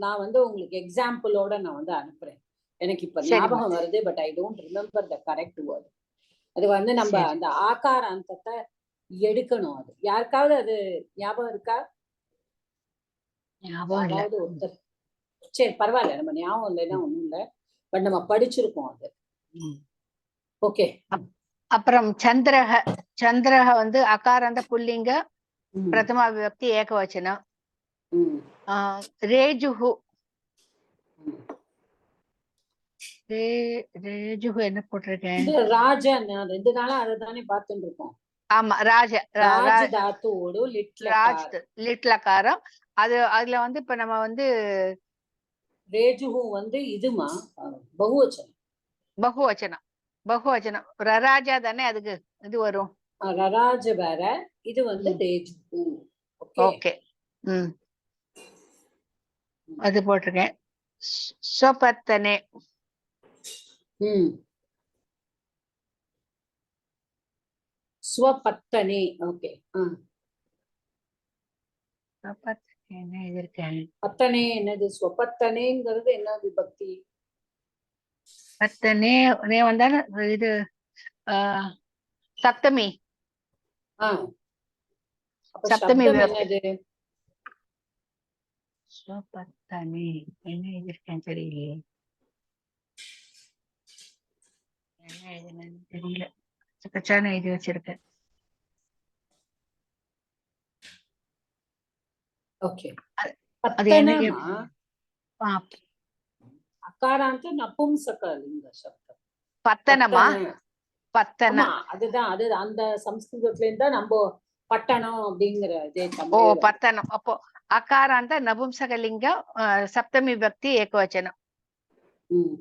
நான் வந்து உங்களுக்கு எக்ஸாம்பிளோட நான் வந்து அனுப்புறேன். எனக்கு இப்ப ஞாபகம் வருது, but I don't remember the correct word. அது வந்து நம்ம அந்த ஆகாராந்தத்தை எடுக்கணும். அது யாருக்காவது அது ஞாபகம் இருக்கா? யாராவது ஒருத்தர்? சரி பரவாயில்ல, நம்ம ஞாபகம் இல்லைன்னா ஒண்ணும் இல்லை, பட் நம்ம படிச்சிருக்கோம் அது. ஓகே, அப்புறம் சந்திரஹ. சந்திரஹ வந்து அகாராந்த புல்லிங்க பிரதமா விபக்தி ஏகவச்சனம். ரேஜுஹு. ரேஜுஹு என்ன போட்டிருக்கேன்? ராஜன். 2 நாளா அதை தானே பார்த்துட்டு இருக்கோம். ஆமா, ராஜ தாத்துவோடு லிட்லகாரம். அதுல வந்து இப்ப நம்ம வந்து ரேஜுஹு வந்து இதுமா பகுவச்சனம். பகுவச்சனம் ரராஜா தானே, அதுக்கு இது வரும். ரராஜ வேற, இது வந்து ரேஜுஹு. ஓகே, அது போட்டிருக்கேன். ஸ்வபத்தனே. ஸ்வபத்தனே. ஓகே, பத்தனே என்னது? ஸ்வபத்தனேங்கிறது என்ன விபக்தி? பத்தனே வந்தாலும் இது சப்தமி. அப்ப சப்தமி சப்தம் விபக்தி. என்னது? ஸ்வபத்தனே என்ன எழுதிருக்கேன் தெரியலையே, என்ன எழுதுனேன்னு தெரியல, கச்சான எழுதி வச்சிருக்கேன். ஓகே. அது எனக்கு பத்தனமா அகாராந்த நபும்சகலிங்க சப்தம். பத்தனமா? பத்தன. ஆமா, அதுதான் அது அந்த சம்ஸ்கிருதத்துல இருந்தா நம்ம பட்டணம் அப்படிங்கிற இதே ஓ தமிழே வருது. பத்தனம். அப்போ அகாராந்த நபும்சகலிங்கம் சப்தமி விபக்தி ஏகவச்சனம்.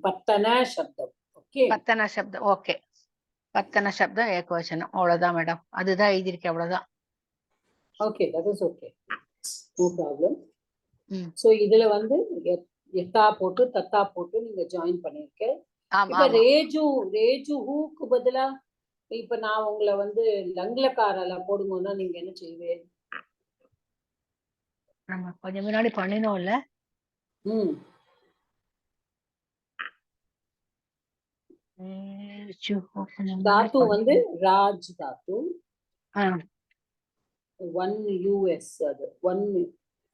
பத்தன சப்தம். ஓகே. பத்தன சப்தம். ஓகே, பத்தன சப்தம் ஏகவச்சனம். அவ்வளவுதான் மேடம், அதுதான் எழுதியிருக்கேன், அவ்வளவுதான். Okay, that is okay, no problem. ம். சோ இதுல வந்து எத்தா போட்டு தத்தா போட்டு நீங்க ஜாயின் பண்ணிருக்கேன். ஆமா இப்ப ஆமா. ரேஜு ஹூக்கு பதிலா இப்ப நான் உங்களை வந்து லங்லக்காரால போடுங்கன்னா நீங்க என்ன செய்வீங்க? நம்ம கொஞ்சம் முன்னாடி பண்ணினோம்ல. தாத்து வந்து ராஜ் தாத்து. 1 US அது 1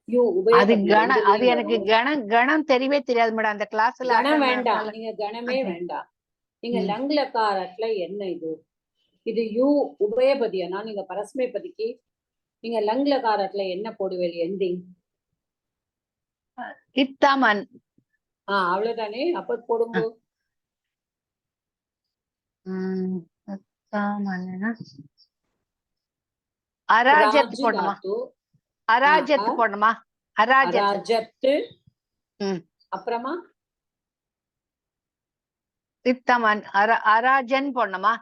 U அது உபயபதி கணம். அது ரெண்டுலயும் எனக்கு வரும். கணம் தெரியவே தெரியாது மேடம். அந்த கிளாஸ்ல கணம் வேண்டாம், நீங்க கணமே அது. வேண்டாம். நீங்க ம். லங்லக்காரத்துல என்ன இது யூ உபயபதியானா நீங்க பரஸ்மைபதிக்கு நீங்க லங்லகாரத்துல என்ன போடுவீங்க? எண்டிங் இத்தாமன். அவ்வளவுதானே. அப்ப போடுங்க. அராஜத் போடணுமா? அராஜத் போடணுமா? அராஜத்து. அப்புறமா இத்தமன் அராஜன் போடணுமா?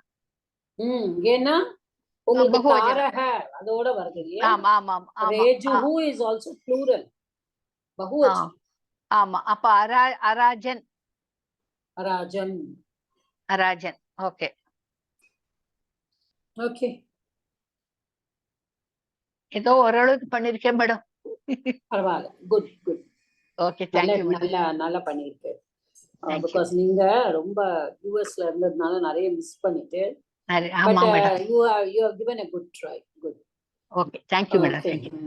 ஏன்னா உங்களுக்கு பகுவச்சனம். தாரக அதோட வருது இல்லையா? ஆமா ஆமா ஆமா. ரேஜுஹு இஸ் ஆல்சோ ப்ளூரல், பகுவச்சனம். ஆமா, அப்ப அராஜன். அராஜன். அராஜன். Okay okay. ஏதோ ஓரளவுக்கு பண்ணிருக்கேன் மேடம். பரவாயில்ல, good good. Okay, thank you madam. நல்லா பண்ணிருக்கு. பிகாஸ் நீங்க ரொம்ப யூஎஸ்ல இருந்ததுனால நிறைய மிஸ் பண்ணிட்டு. ஆமா madam. you have given a good try. Good. Okay, thank you madam. Thank you.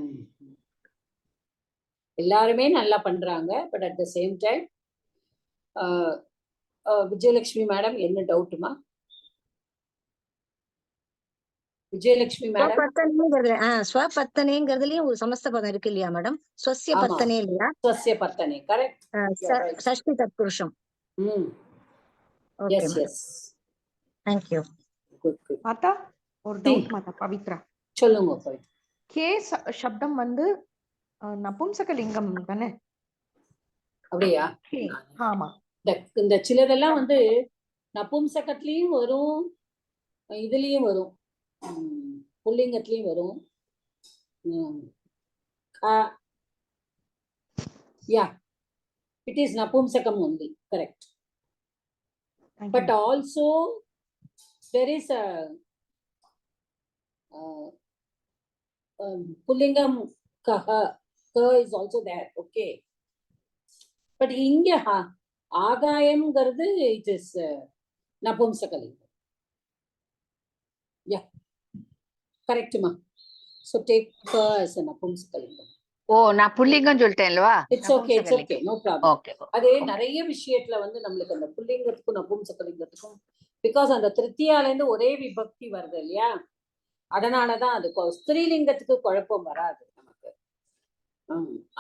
எல்லாருமே நல்லா பண்றாங்க. But at the same time Vijayalakshmi madam என்ன டவுட்டுமா? விஜயலட்சுமி மேடம், ஸ்வபத்தனேங்கிறதுலயும் ஒரு சமஸ்த பதம் இருக்கு இல்லையா மேடம்? ஸ்வஸ்ய பத்தனே இல்லையா? ஸ்வஸ்ய பத்தனே, correct. Shashti தத்புருஷம். Yes, yes. Thank you. Good, good. மாதா ஒரு டவுட் மாதா. பவித்ரா சொல்லுங்க. பவித்ரா, கே சப்தம் வந்து நபும்சகலிங்கம் தானே? அப்படியா? ஆமா. இந்த சிலதெல்லாம் வந்து நபும்சகத்திலயும் வரும், இதுலயும் வரும், புல்லிங்கத்திலயும் வரும். Yeah, it is napumsakam only, correct. But also there is a pullingam kaha is also there, okay. But inge agayam gardu it is napumsakalingam. Yeah, correct ma. So take ka as a napumsakalingam. ஓ, நான் புல்லிங்கம் சொல்லிட்டேன்லவா? It's okay, it's okay, no problem. Okay. அதே நிறைய விஷயத்துல வந்து நம்மளுக்கு அந்த புல்லிங்கத்துக்கும் நபும்சகலிங்கத்துக்கும் because அந்த திருத்தியால இருந்து ஒரே விபக்தி வருது இல்லையா? அதனாலதான் அது ஸ்திரீலிங்கத்துக்கு குழப்பம் வராது நமக்கு.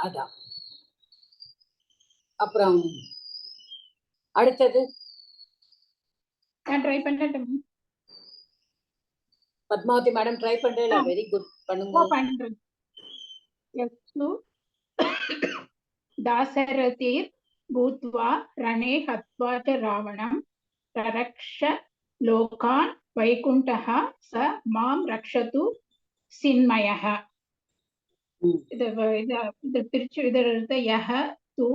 அதான். அப்புறம் அடுத்தது நான் ட்ரை பண்ணட்டும். பத்மாவதி மேடம் ட்ரை பண்றேன். வெரி குட், பண்ணுங்க. பண்றேன். यस्तु दासरथिर् भूत्वा रणे हत्वा च रावणं ररक्ष लोकान् वैकुण्ठः स मां रक्षतु सिन्मयः. यः तु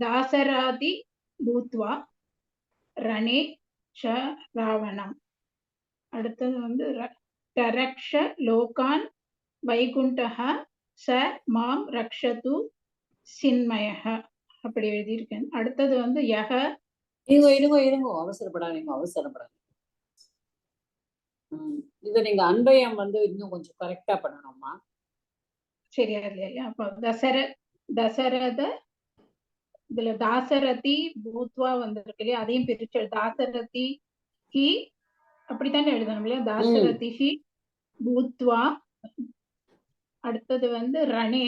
दासरादि भूत्वा रणे च रावणं. அடுத்தது வந்து ரரக்ஷ லோகான் வைகுண்டஹ ச மாம் ரக்ஷது சின்மயஹ. அப்படி எழுதியிருக்கேன். அடுத்தது வந்து யஹ இருங்க அவசரப்படாதீங்க. இத நீங்க அன்பயம் வந்து இன்னும் கொஞ்சம் கரெக்டா பண்ணணும்மா. சரியா இல்லையா? அப்ப தசரத இதுல தாசரதி பூத்வா வந்திருக்கு இல்லையா? அதையும் பிரிச்சு தாசரதி ஹி அப்படித்தானே எழுதணும் இல்லையா? தாசரதி ஹி பூத்வா. அடுத்தது வந்து ரணே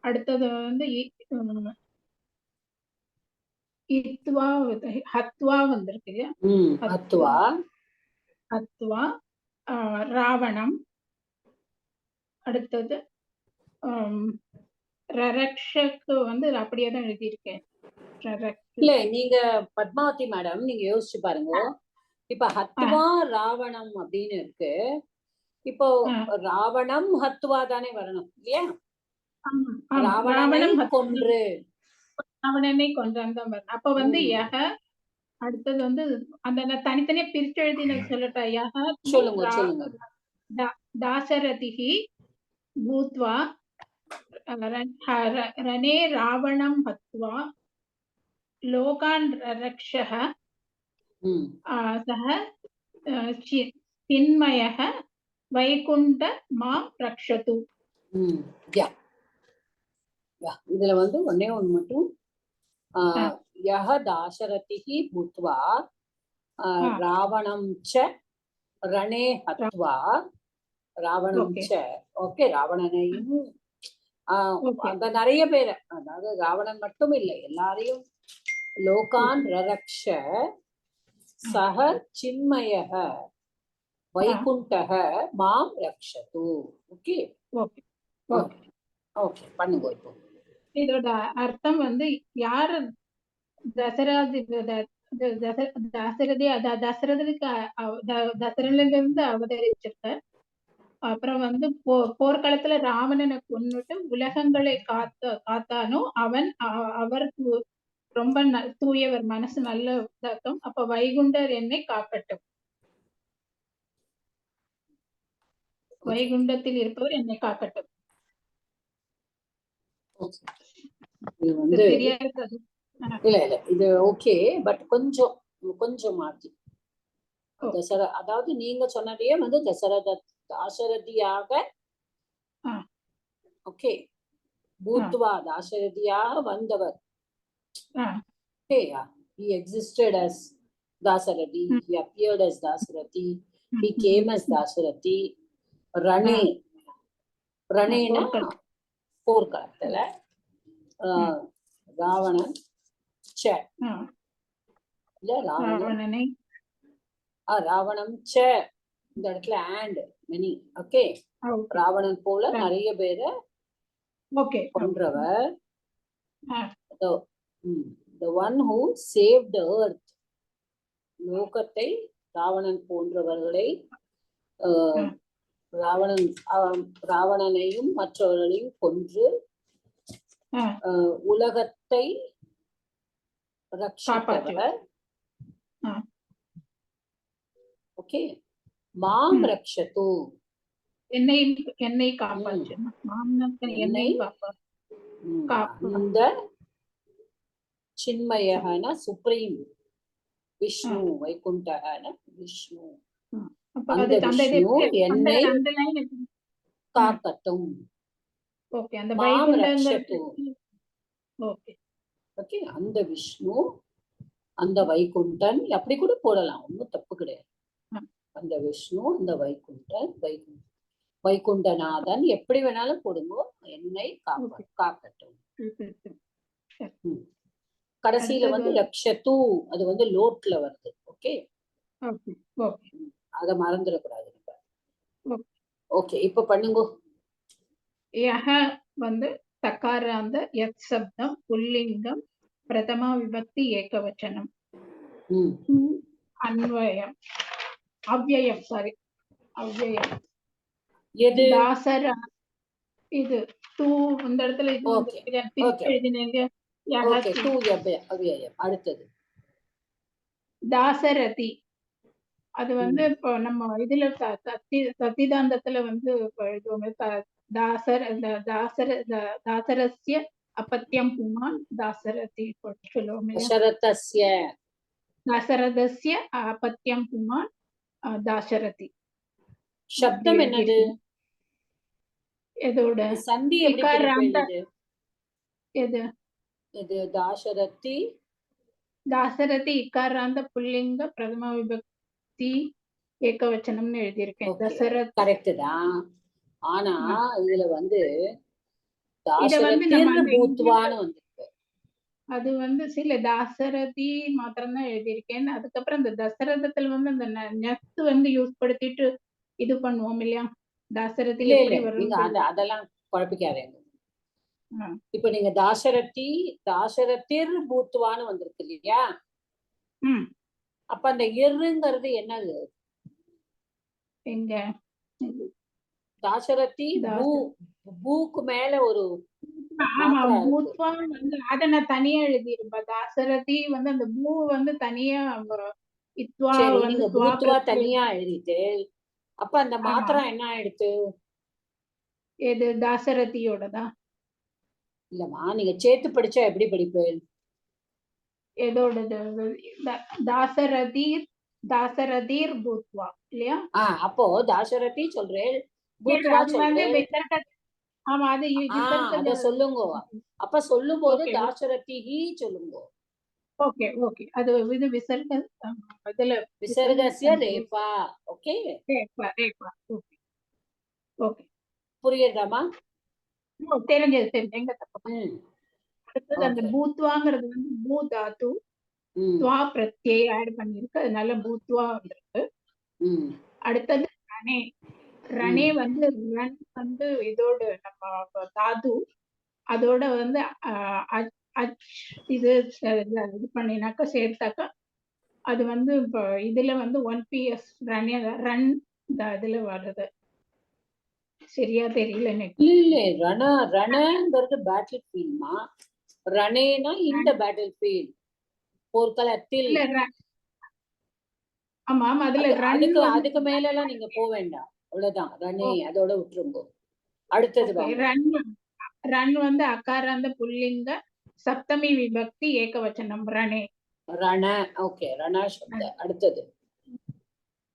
அடுத்தது வந்து இத்வா ஹத்வா வந்திருக்கு இல்லையா? ஹத்வா ராவணம். அடுத்தது ரரக்ஷக்கு வந்து அப்படியே தான் எழுதியிருக்கேன். இல்ல நீங்க பத்மாவதி மேடம் நீங்க யோசிச்சு பாருங்க. இப்ப ஹத்வா ராவணம் அப்படின்னு இருக்கு. இப்போ ராவணம் ஹத்வா தானே வரணும் இல்லையா? ராவணனை கொன்று வரணும். அப்ப வந்து யஹ. அடுத்தது வந்து அந்த தனித்தனியா பிரிச்சு எழுதின சொல்லட்டா? யஹ சொல்லுங்க. தாசரதிஹி பூத்வா ரணே ராவணம் ஹத்வா லோகான் ரக்ஷஹ சஹ சின்மயஹ வைகுண்ட மாம் ரக்ஷது. இதுல வந்து ஒன்னே ஒண்ணு மட்டும் யஹ தாசரதிஹி பூத்வா ராவணம் ச ரணே ஹத்வா ராவணம் ச. ஓகே, ராவணனையும் அங்க நிறைய பேர், அதாவது ராவணன் மட்டும் இல்லை, எல்லாரையும் லோகான் ரரக்ஷ சஹ சின்மயஹ வைகுண்டஹ மாம் ரக்ஷது. ஓகே ஓகே பண்ணுங்க. இப்போ இதோட அர்த்தம் வந்து யாரு தசரதிலிருந்து அவதரிச்சிருக்கார். அப்புறம் வந்து போர்க்களத்துல ராவணனை கொன்னுட்டு உலகங்களை காத்தானோ அவர் ரொம்ப தூயவர், மனசு நல்ல இதாக்கும். அப்ப வைகுண்டர் என்னை காக்கட்டும், வைகுண்டத்தில் இருப்பவர் என்னை காக்கட்டும். இல்ல இது ஓகே, பட் கொஞ்சம் மாற்றி அதாவது நீங்க சொன்னதையே வந்து தாசரதியாக ஓகே பூத்வா தாசரதியாக வந்தவர். He existed as Dasarathi, he appeared as Dasarathi, he came as Dasarathi. ரணேனா போர்க்களத்துல ராவணன் ராவணம் ச இந்த இடத்துல and many. ஓகே, ராவணன் போல நிறைய பேரை கொன்றவர். The one who saved the earth. லோகத்தை ராவணன் போன்றவர்களை ராவணனையும் மற்றவர்களையும் கொன்று உலகத்தை ரட்சிப்பவர். ஓகே, மாம் ரக்ஷது என்னை காப்பாற்று. என்னை இந்த சின்மயன சுப்ரீம் விஷ்ணு, வைகுண்டன விஷ்ணு, அந்த விஷ்ணு என்னை காக்கட்டும். மாம் ரக்ஷது. ஓகே, அந்த விஷ்ணு அந்த வைகுண்டன் அப்படி கூட போடலாம், ஒன்னும் தப்பு கிடையாது. அந்த விஷ்ணு அந்த வைகுண்டன் வைகுண்டநாதன் எப்படி வேணாலும் போடுங்க, என்னை காக்கட்டும். கடைசியில வந்து ரக்ஷது அது வந்து லோட்ல வருது. ஓகே, அத மறந்துடக்கூடாது. ஓகே, இப்ப பண்ணுங்க. யஹ வந்து தக்காராந்த யத் சப்தம் புல்லிங்கம் பிரதமா விபக்தி ஏகவச்சனம். அன்வயம் அவ்யயம் அவ்யயம் எது தாசர இது தூ இந்த இடத்துல எழுதினீங்க. அடுத்தது தாசரதி அது வந்து இப்போ நம்ம இதுல சத்திதாந்தத்துல வந்து எழுதுவோம். தாசரஸ்ய अपत्यं पुमान् दासरथि சொல்லுவோம் இல்லையா? தசரதஸ்ய தசரதஸ்ய अपत्यं पुमान् दाशरथि. சப்தம் என்னது? எதோட சந்தி எப்படி இக்காராந்த பிரிப்பது? எது? இது தாசரதி தாசரதி இக்காராந்த புல்லிங்க பிரதம விபக்தி ஏகவச்சனம்னு எழுதியிருக்கேன். தசரத் கரெக்ட் தான். ஆனா இதுல வந்து இத வந்து நம்ம தாசரதிர் பூத்வான்னு வந்திருக்கு. அது வந்து சில தாசரதி மாத்திரம் தான் எழுதியிருக்கேன். அதுக்கப்புறம் இந்த தசரதத்துல வந்து அந்த நெத்து வந்து யூஸ் படுத்திட்டு இது பண்ணுவோம் இல்லையா? தாசரதி இல்ல எப்படி இல்ல நீங்க வரும்? அதெல்லாம் குழப்பிக்காதீங்க. இப்ப நீங்க தாசரதிர் பூத்வான்னு வந்திருக்கு இல்லையா? அப்ப அந்த இர்ங்கிறது என்னது? எங்க தாசரதி பூக்கு மேல ஒரு ஆமா பூத்வா வந்து அத நான் தனியா எழுதிருப்பேன். தாசரதி வந்து அந்த பூ வந்து தனியா இத்வா வந்து பூத்வா தனியா எழுதிட்டு அப்ப அந்த மாத்திரம் என்ன ஆயிடுச்சு? எது தாசரதியோடதான்? இல்லம்மா நீங்க சேர்த்து படிச்சா எப்படி படிப்பேன்? எதோடது? தாசரதீர் பூத்வா இல்லையா? அப்போ தாசரதி சொல்றேன், பூத்வா சொல்றேன். ஆமா அது அத சொல்லுங்க. அப்ப சொல்லும் போது தாசரதி சொல்லுங்க. Okay okay. அது இது விசர்க இதுல விசர்கஸ்ய ரேபா. ஓகே ரேபா ரேபா. ஓகே ஓகே புரியுதாமா? தெரிஞ்சது எங்க தப்பு. அடுத்தது அந்த பூத்வாங்கிறது வந்து பூ தாத்து துவா பிரத்யை ஆட் பண்ணிருக்கு, அதனால பூத்வா வந்திருக்கு. அடுத்தது ரணே. ரணே வந்து ரன் வந்து இதோட நம்ம தாது அதோட வந்து இது பண்ணினாக்கா சேர்த்தாக்கா அது வந்து இப்போ இதுல வந்து 1PS ரன் இதுல வருது. சரியா தெரியல எனக்கு. இல்ல ரணங்கிறது பேட்டில் ஃபீல்ட்மா. ரணேனா இந்த பேட்டில் ஃபீல்ட் போர்க்களத்தில். ஆமா அதுல அதுக்கு மேல எல்லாம் நீங்க போக வேண்டாம். அவ்வளவுதான் ரணே, அதோட விட்டுருங்க. அடுத்தது ரன் வந்து அகாராந்த புல்லிங்க சப்தமி விபக்தி ஏகவச்சனம் ரணே. ரண. ஓகே ரண சப்த.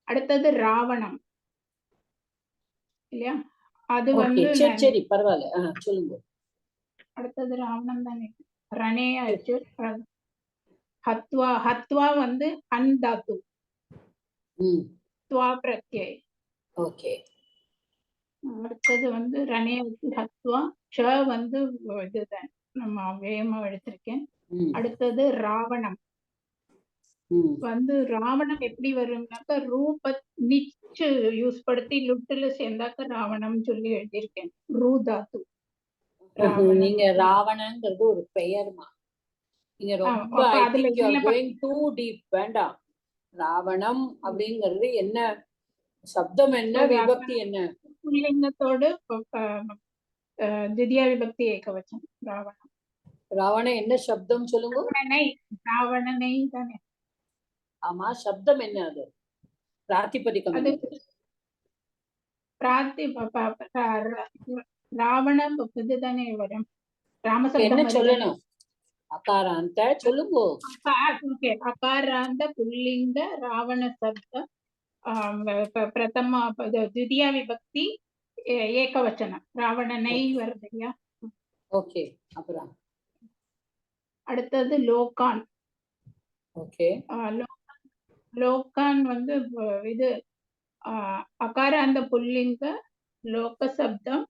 அடுத்தது ராவணம் இல்லையா? அது வந்து சரி பரவாயில்ல சொல்லுங்க. அடுத்தது ராவணம் தானே. ரணே ஆயிடுச்சு. ஹத்வா வந்து அன் தாத்து துவா பிரத்யை. ஓகே. அடுத்தது வந்து ரணே ஹத்வா ச வந்து இதுதான் நம்ம வேகமா எடுத்திருக்கேன். அடுத்தது ராவணம் வந்து ராவணம் எப்படி வரும்னாக்கா ரூப நிச்சு யூஸ் படுத்தி லுட்டுல சேர்ந்தாக்க ராவணம் சொல்லி எழுதியிருக்கேன். ரூ தாத்து. நீங்க ராவணங்கிறது ஒரு பெயர்மா. நீங்க ரொம்ப going too deep வேண்டாம். ராவணம் அப்படிங்கிறது என்ன சப்தம், என்ன விபக்தி, என்ன புல்லிங்கத்தோடு திவ்யா விபக்தி ஏகவச்சனம் ராவணம். ராவணன் என்ன சப்தம் சொல்லுங்க. ராவணனை தானே. ஆமா சப்தம் என்ன? அது பிராதிபதிகம். ராவணம் இதுதானே வரும். என்ன சொல்லணும்? அகாராந்த சொல்லுங்க. அகாராந்த புல்லிங்க ராவண சப்த பிரதமா திவ்யா விபக்தி ஏகவச்சனம் ராவணனை வருது இல்லையா? ஓகே. அப்புறம் அடுத்தது லோகான். ஓகே. லோகான் வந்து இது அகாராந்த புல்லிங்க லோக சப்தம்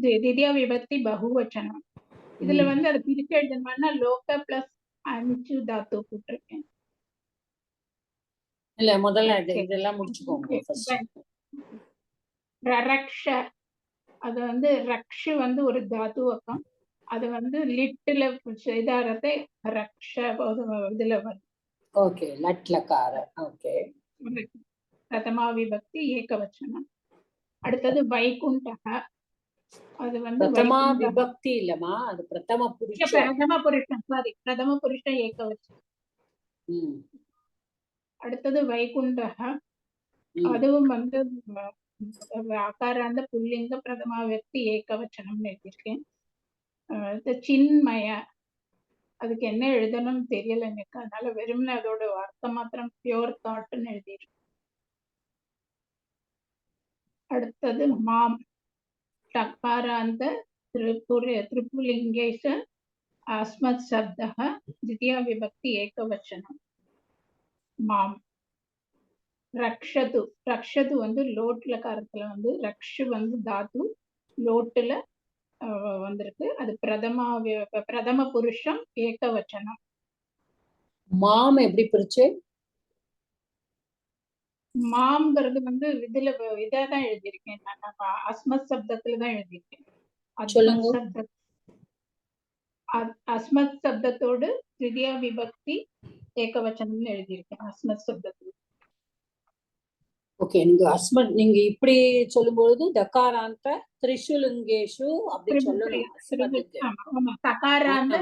திவ்யா விபக்தி பகுவச்சனம். இதுல வந்து அதை பிரிச்சு எழுதணும்னா லோக பிளஸ் அஞ்சு தாத்து போட்டிருக்கேன். இல்ல முதல்ல இதெல்லாம் முடிச்சுக்கோங்க. ரக்ஷ அது வந்து ரக்ஷு வந்து ஒரு தாத்துவக்கம். அது வந்து லிட்டுல இதாரத்தை ரக்ஷ இதுல வரும். ஓகே. லட்லகார. ஓகே. பிரதமா விபக்தி ஏகவச்சனம். அடுத்தது வைகுண்டக. அது வந்து பிரதமா விபக்தி இல்லமா, அது பிரதம புருஷன். பிரதம புருஷன் ஏகவச்சனம். அடுத்தது வைகுண்டக. அதுவும் வந்து அகாராந்த புல்லிங்க பிரதமா விபக்தி ஏகவச்சனம் எழுதியிருக்கேன். சின்மய, அதுக்கு என்ன எழுதணும்னு தெரியல எனக்கு, அதனால வெறும்னு அதோட அர்த்தம் மாத்திரம் பியோர் தாட்னு எழுதிருக்கு. அடுத்தது மாம், டக்காராந்த திரிபுலிங்கேஷ அஸ்மத் சப்தः द्वितीया विभक्ति ஏகவச்சனம். மாம். ரக்ஷது, ரக்ஷது வந்து லோட்ல காரத்துல வந்து ரக்ஷு வந்து தாத்து லோட்டுல வந்திருக்கு. அது பிரதம புருஷம் ஏகவச்சனம். மாம் எப்படி பிரிச்சு? மாம்ங்கிறது வந்து இதுல இதான் எழுதியிருக்கேன் நான், அஸ்மத் சப்தத்துல தான் எழுதியிருக்கேன். சொல்லுங்க. அஸ்மத் சப்தத்தோடு திரிதியா விபக்தி ஏகவச்சனம்னு எழுதியிருக்கேன் அஸ்மத் சப்தத்துல. ஓகே, நீங்க அஸ்மத் நீங்க இப்படி சொல்லும்பொழுது தகாராந்த திரிஷுலிங்கேஷு அப்படி சொல்லணும். அஸ்மத்துக்கு தகாராந்த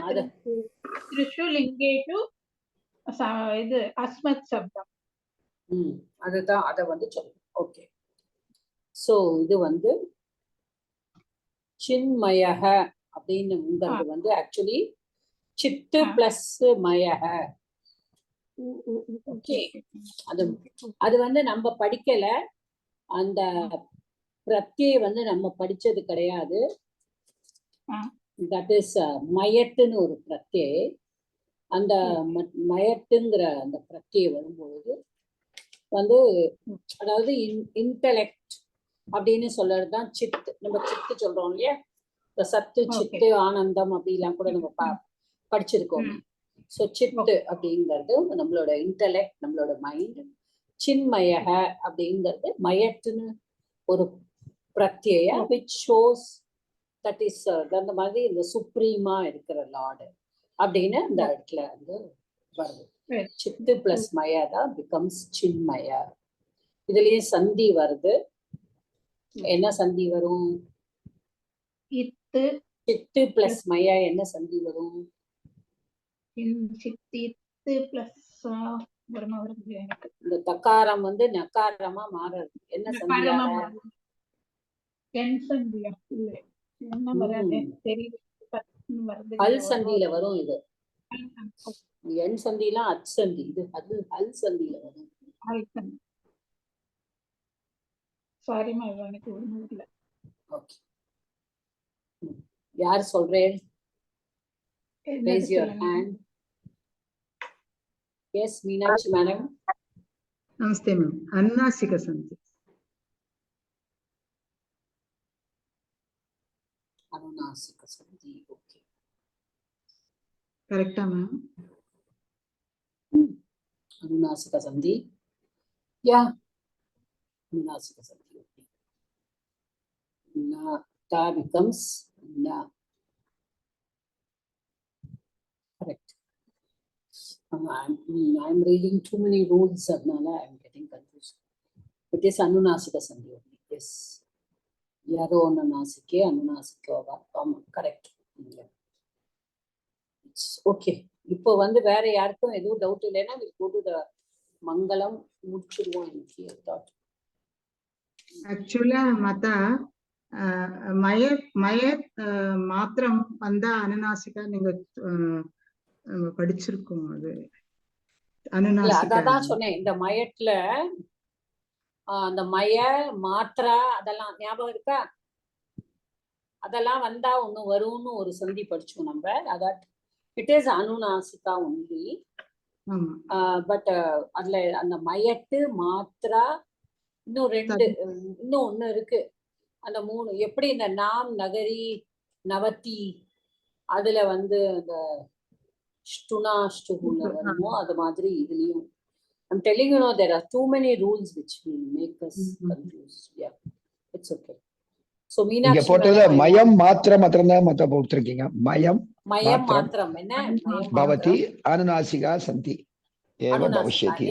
திரிஷுலிங்கேஷு இது அஸ்மத் சப்தம். அதுதான், அத வந்து சொல்லணும். ஓகே, சோ இது வந்து சின்மயஹ அப்படின்னுங்கிறது வந்து ஆக்சுவலி சித்து பிளஸ் மயஹ. ஓகே, அது வந்து நம்ம படிக்கல, அந்த பிரத்யை வந்து நம்ம படிச்சது கிடையாது. தட் இஸ் மயட்டுன்னு ஒரு பிரத்யை. அந்த மயட்டுங்கிற அந்த பிரத்யை வரும்பொழுது வந்து அதாவது இன்டெலெக்ட் அப்படின்னு சொல்றதுதான் சித்து. நம்ம சித்து சொல்றோம் இல்லையா, இந்த சத்து சித்து ஆனந்தம் அப்படிலாம் கூட நம்ம படிச்சிருக்கோம். ஸோ சித்து அப்படிங்கிறது நம்மளோட இன்டெலெக்ட், நம்மளோட மைண்ட். சின்மயக அப்படிங்கிறது மயட்டுன்னு ஒரு பிரத்யா, விச் ஷோஸ் தட் இஸ் அந்த மாதிரி இந்த சுப்ரீமா இருக்கிற லார்டு அப்படின்னு அந்த இடத்துல வந்து வருது. சித்து பிளஸ் மயா தான் பிகம்ஸ் சின்மயா. இதுலயே சந்தி வருது. என்ன சந்தி வரும்? சித்து பிளஸ் மயா என்ன சந்தி வரும்? இந்த தக்காரம் வந்து நக்காரமா மாறுறது. என்ன சந்தியால? அல் சந்தியில வரும். இது என் சந்திலாம் அச் சந்தி, இது அது அல் சந்தியில வரும். ஓகே, யார் சொல்றேன்? Raise your hand. Yes, Meenakshi madam. Namaste ma'am. Anunasika Santhi. Anunasika Santhi. Okay. Correct ma'am. Anunasika Santhi. Yeah. Anunasika Santhi. Okay. Na ta becomes na. Correct. I'm reading too many rules, Adnala. I'm getting confused. It is Anunasika Sandhi only. Yes. Yaro Anunasike, Anunasikova. Correct. Yeah. It's okay. இப்போ வந்து வேற யாருக்கும் எதுவும் doubt இல்லைன்னா we go to the மங்களம் முடிச்சிருவோம் இன்னைக்கு. Actually, Mata, மயத் மாத்திரம் வந்தா அனுநாசிகா நீங்க படிச்சிருக்கோம். அது அனுநாசிகா அதான் சொன்னேன். இந்த மயட்ல அந்த மய மாத்திரா அதெல்லாம் ஞாபகம் இருக்கா? அதெல்லாம் வந்தா ஒண்ணு வரும்னு ஒரு சந்தி படிச்சோம் நம்ம. அதான் இட் இஸ் அனுநாசிகா ஒன்லி. பட் அதுல அந்த மயட்டு மாத்திரா இன்னும் ரெண்டு, இன்னும் ஒண்ணு இருக்கு. அந்த மூணு எப்படி இந்த நாம் நகரி நவத்தி அதுல வந்து அந்த ஸ்டுனா ஸ்டுகுல வருமோ அது மாதிரி இதுலயும். I'm telling you, there are too many rules which will make us confused. Yeah, it's okay. So Meenakshi, இங்க போட்டது மயம் மாத்திரம் தான் மத்த போட்டுருக்கீங்க. மயம் மாத்திரம் என்ன? பவதி அனுநாசிகா சந்தி ஏவ பவிஷ்யதி.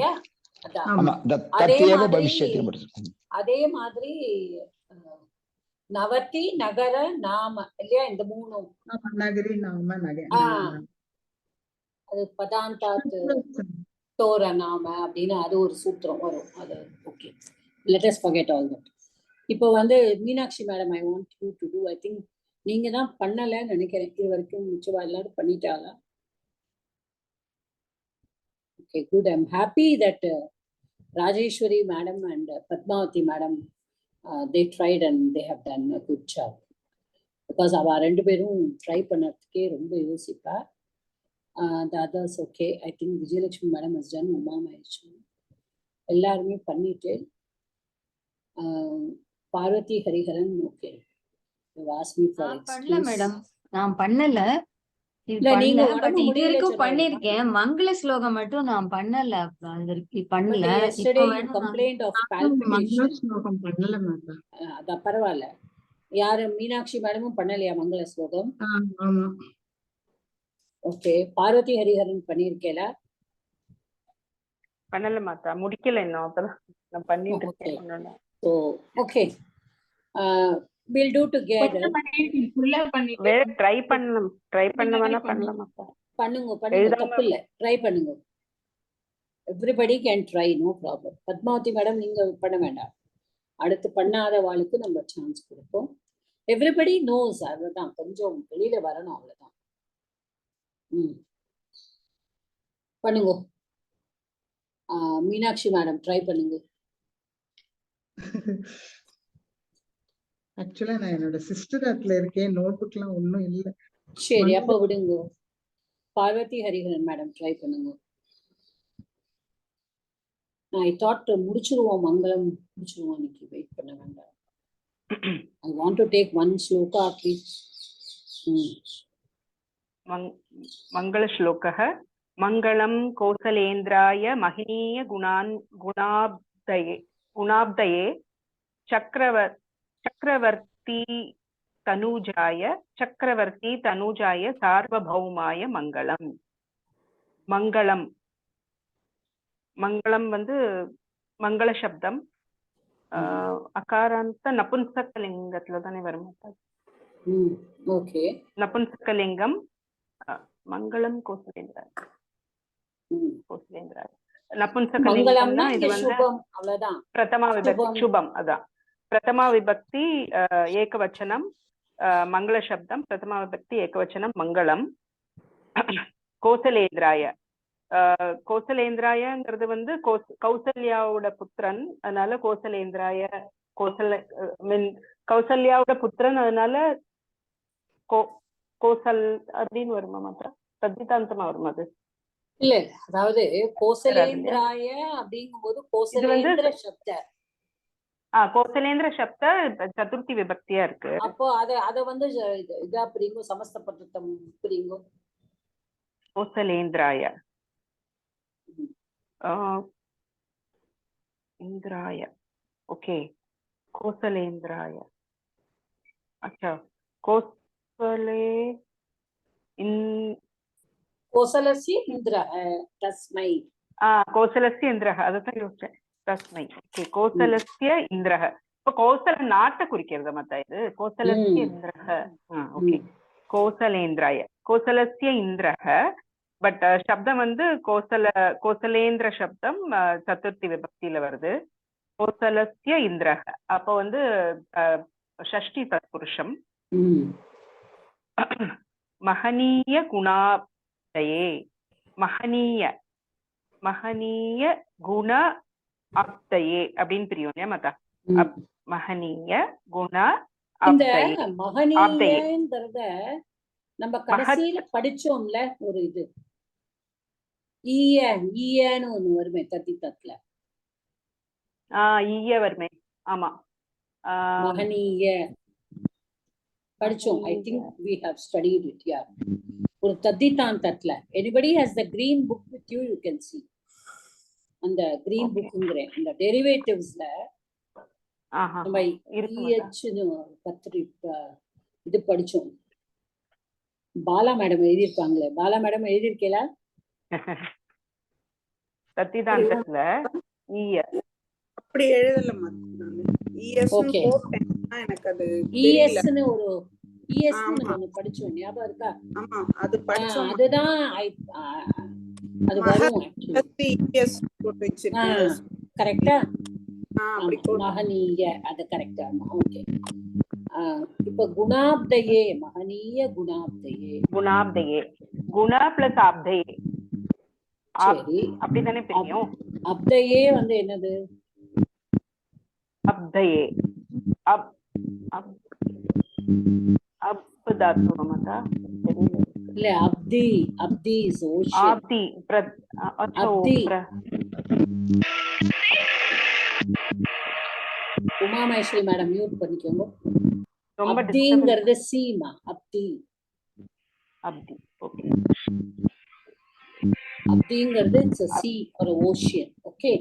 ஆமா, தத்யேவ பவிஷ்யதி. அதே மாதிரி நவதி நகர நாம இல்லையா, இந்த மூணும் நகரி நாம நகர அது பதாந்தாத் தோர நாம அப்படின்னு அது ஒரு சூத்திரம் வரும். அது okay, let us forget all that. இப்போ வந்து Meenakshi madam, I want you to to, I think நீங்க தான் பண்ணலன்னு நினைக்கிறேன். இது வரைக்கும் மிச்சவா எல்லாரும் பண்ணிட்டாங்க. Okay, good. I'm happy that Rajeshwari madam and Padmavati madam, they tried and they have done a good job. Because அவ ரெண்டு பேரும் ட்ரை பண்ணதுக்கே ரொம்ப யோசிப்பா. The others okay. I think Vijayalakshmi madam has done. Uma Mahesh எல்லாருமே பண்ணிட்டு Parvati Hariharan okay. பண்ணல madam, நான் பண்ணல. இல்ல, நீங்க பண்ணல, உடம்பு பட் இது முடியல வரைக்கும் சொன்னீங்க. பண்ணிருக்கேன். மங்கள ஸ்லோகம் மட்டும் நான் பண்ணல. பண்ணல. But இப்போ yesterday you வேணா நான் complained of மங்கள palpitation. ஸ்லோகம் பண்ணல மாட்டா. அதான் பரவாயில்ல. யாரு மீனாட்சி மேடமும் பண்ணலையா மங்கள ஸ்லோகம்? ஆமா. ஓகே. பார்வதி ஹரிஹரன் பண்ணிருக்கேல? பண்ணல மாத்தா, முடிக்கல இன்னும். அப்பதான் நான் பண்ணிட்டு ஓகே. இருக்கேன். So okay. We'll do together. ஃபுல்லா பண்ணிட்டு வேற ட்ரை பண்ணவனா பண்ணலாம் மாத்தா. பண்ணுங்க எழுதாம தப்பு இல்ல. ட்ரை பண்ணுங்க. Everybody can try, no problem. Padmavathi madam நீங்க பண்ண வேண்டாம். அடுத்து பண்ணாத வாளுக்கு நம்ம சான்ஸ் கொடுப்போம். எவ்ரிபடி நோஸ், அதுதான் கொஞ்சம் வெளியில வரணும், அவ்வளவுதான். பண்ணுங்க. மீனாட்சி மேடம் ட்ரை பண்ணுங்க. ஆக்சுவலா நான் என்னோட சிஸ்டர் ஆப்ல இருக்கேன், நோட் புக்லாம் ஒன்னும் இல்ல. சரி, அப்ப விடுங்க. பார்வதி ஹரிஹரன் மேடம் ட்ரை பண்ணுங்க. ஐ தாட் முடிச்சிருவோம், மங்களம் முடிச்சிருவோம் இன்னைக்கு. வெயிட் பண்ண வேண்டாம். I want to take one sloka at least. மங்கள ஸ்லோகः மங்களம் கோசலேந்திராய மஹனீய குணாப்தயே சக்கரவர்த்தி தனூஜாய சார்வபௌமாய மங்களம். மங்களம் மங்களம் வந்து மங்கள சப்தம். அகாராந்த நபுன்சகலிங்கத்துல தானே வரும். ஓகே. நபுன்சகலிங்கம். மங்களம் கோசலேந்திராய நபுன்சகலிங்கம்னா இது வந்து அவ்வளவுதான். பிரதமா விபக்தி சுபம். அதான் பிரதமா விபக்தி ஏகவச்சனம் மங்கள சப்தம். பிரதமா விபக்தி ஏகவச்சனம் மங்களம். கோசலேந்திராய கோசலேந்திராயங்கிறது வந்து கௌசல்யாவோட புத்திரன், அதனால கோசலேந்திராய. கௌசல்யாவோட புத்திரன், அதனால கோசல் அப்படின்னு வருமா மாத்திரம்? தத்திதாந்தமா வருமா அது? இல்ல, அதாவது கோசலேந்திராய அப்படிங்கும்போது கோசலேந்திர சப்த. கோசலேந்திர சப்த சதுர்த்தி விபக்தியா இருக்கு. அப்போ அத வந்து இதா பிரிங்கோ, சமஸ்தபத்தம் பிரிங்கோ. கோசலேந்திராய இந்திராய. ஓகே. கோசலேந்திராய. अच्छा கோசலஸ்ய இந்திரः தஸ்மை. கோசலஸ்ய இந்திரः, அதான் யோசிச்சேன். தஸ்மை. ஓகே. கோசலஸ்ய இந்திரः. இப்ப கோசல நாட்டை குறிக்கிறது மத்த இது. கோசலஸ்ய இந்திரः. ஓகே. கோசலேந்திராய கோசலஸ்ய இந்திரः. பட் சப்தம் வந்து கோசலேந்திர சப்தம் சதுர்த்தி விபக்தியில வருது. கோசலஸ்ய இந்திரः. அப்போ வந்து ஷஷ்டி தத்புருஷம். மஹனீய குணாப்தயே. மஹனீய குண அப்தயே அப்படின்னு பிரியும் இல்லையா மாதா? மஹனீய குண இந்த மஹனீயங்கிறத நம்ம கடைசியில படிச்சோம்ல ஒரு இது ஈயன்னு ஒண்ணு வருமே தத்தித்தத்துல. ஈய வருமே. ஆமா, மஹனீய படிச்சோம். I think we have studied it. Yeah. ஒரு தத்தித்தாந்தத்துல. Anybody has the green book with you, you can see. அந்த green bookங்கறேன் அந்த டெரிவேட்டிவ்ஸ்ல நம்ம ஈஹ்னு பத்திரி இது படிச்சோம். பாலா மேடம் எழுதிருப்பாங்களே. பாலா மேடம் எழுதிருக்கீங்களா? தத்திதாந்தத்துல ஈய அப்படி எழுதலமா நானு. ஓகே. எனக்கு அது ஈஎஸ்னு ஒரு ஈஎஸ்னு நம்ம படிச்சோம், ஞாபகம் இருக்கா? ஆமா, அது படிச்சோம். அதுதான் அது வரும் ஆக்சுவலி. ஈஎஸ் போட்டு வச்சிருக்கேன். கரெக்ட்டா? அப்படி போட்டு மஹனீய அது கரெக்ட்டா. ஓகே. இப்ப குணாப்தயே, மகனீய குணாப்தயே. குணாப்தயே, குண பிளஸ் ஆப்தயே. சரி, அப்படித்தானே பிரியும்? அப்தயே வந்து என்னது? அப்தயே, அப் தாத்து மாதா. இல்ல, அப்தி. அப்தி இஸ் ஓஷன். ஆப்தி அப்தி. உமா மகேஸ்வரி மேடம் மியூட் பண்ணிக்கோங்க. அப்திங்கிறது சீமா. அப்தி. அப்தி. ஓகே. அப்திங்கிறது it's a sea or a ocean. Okay.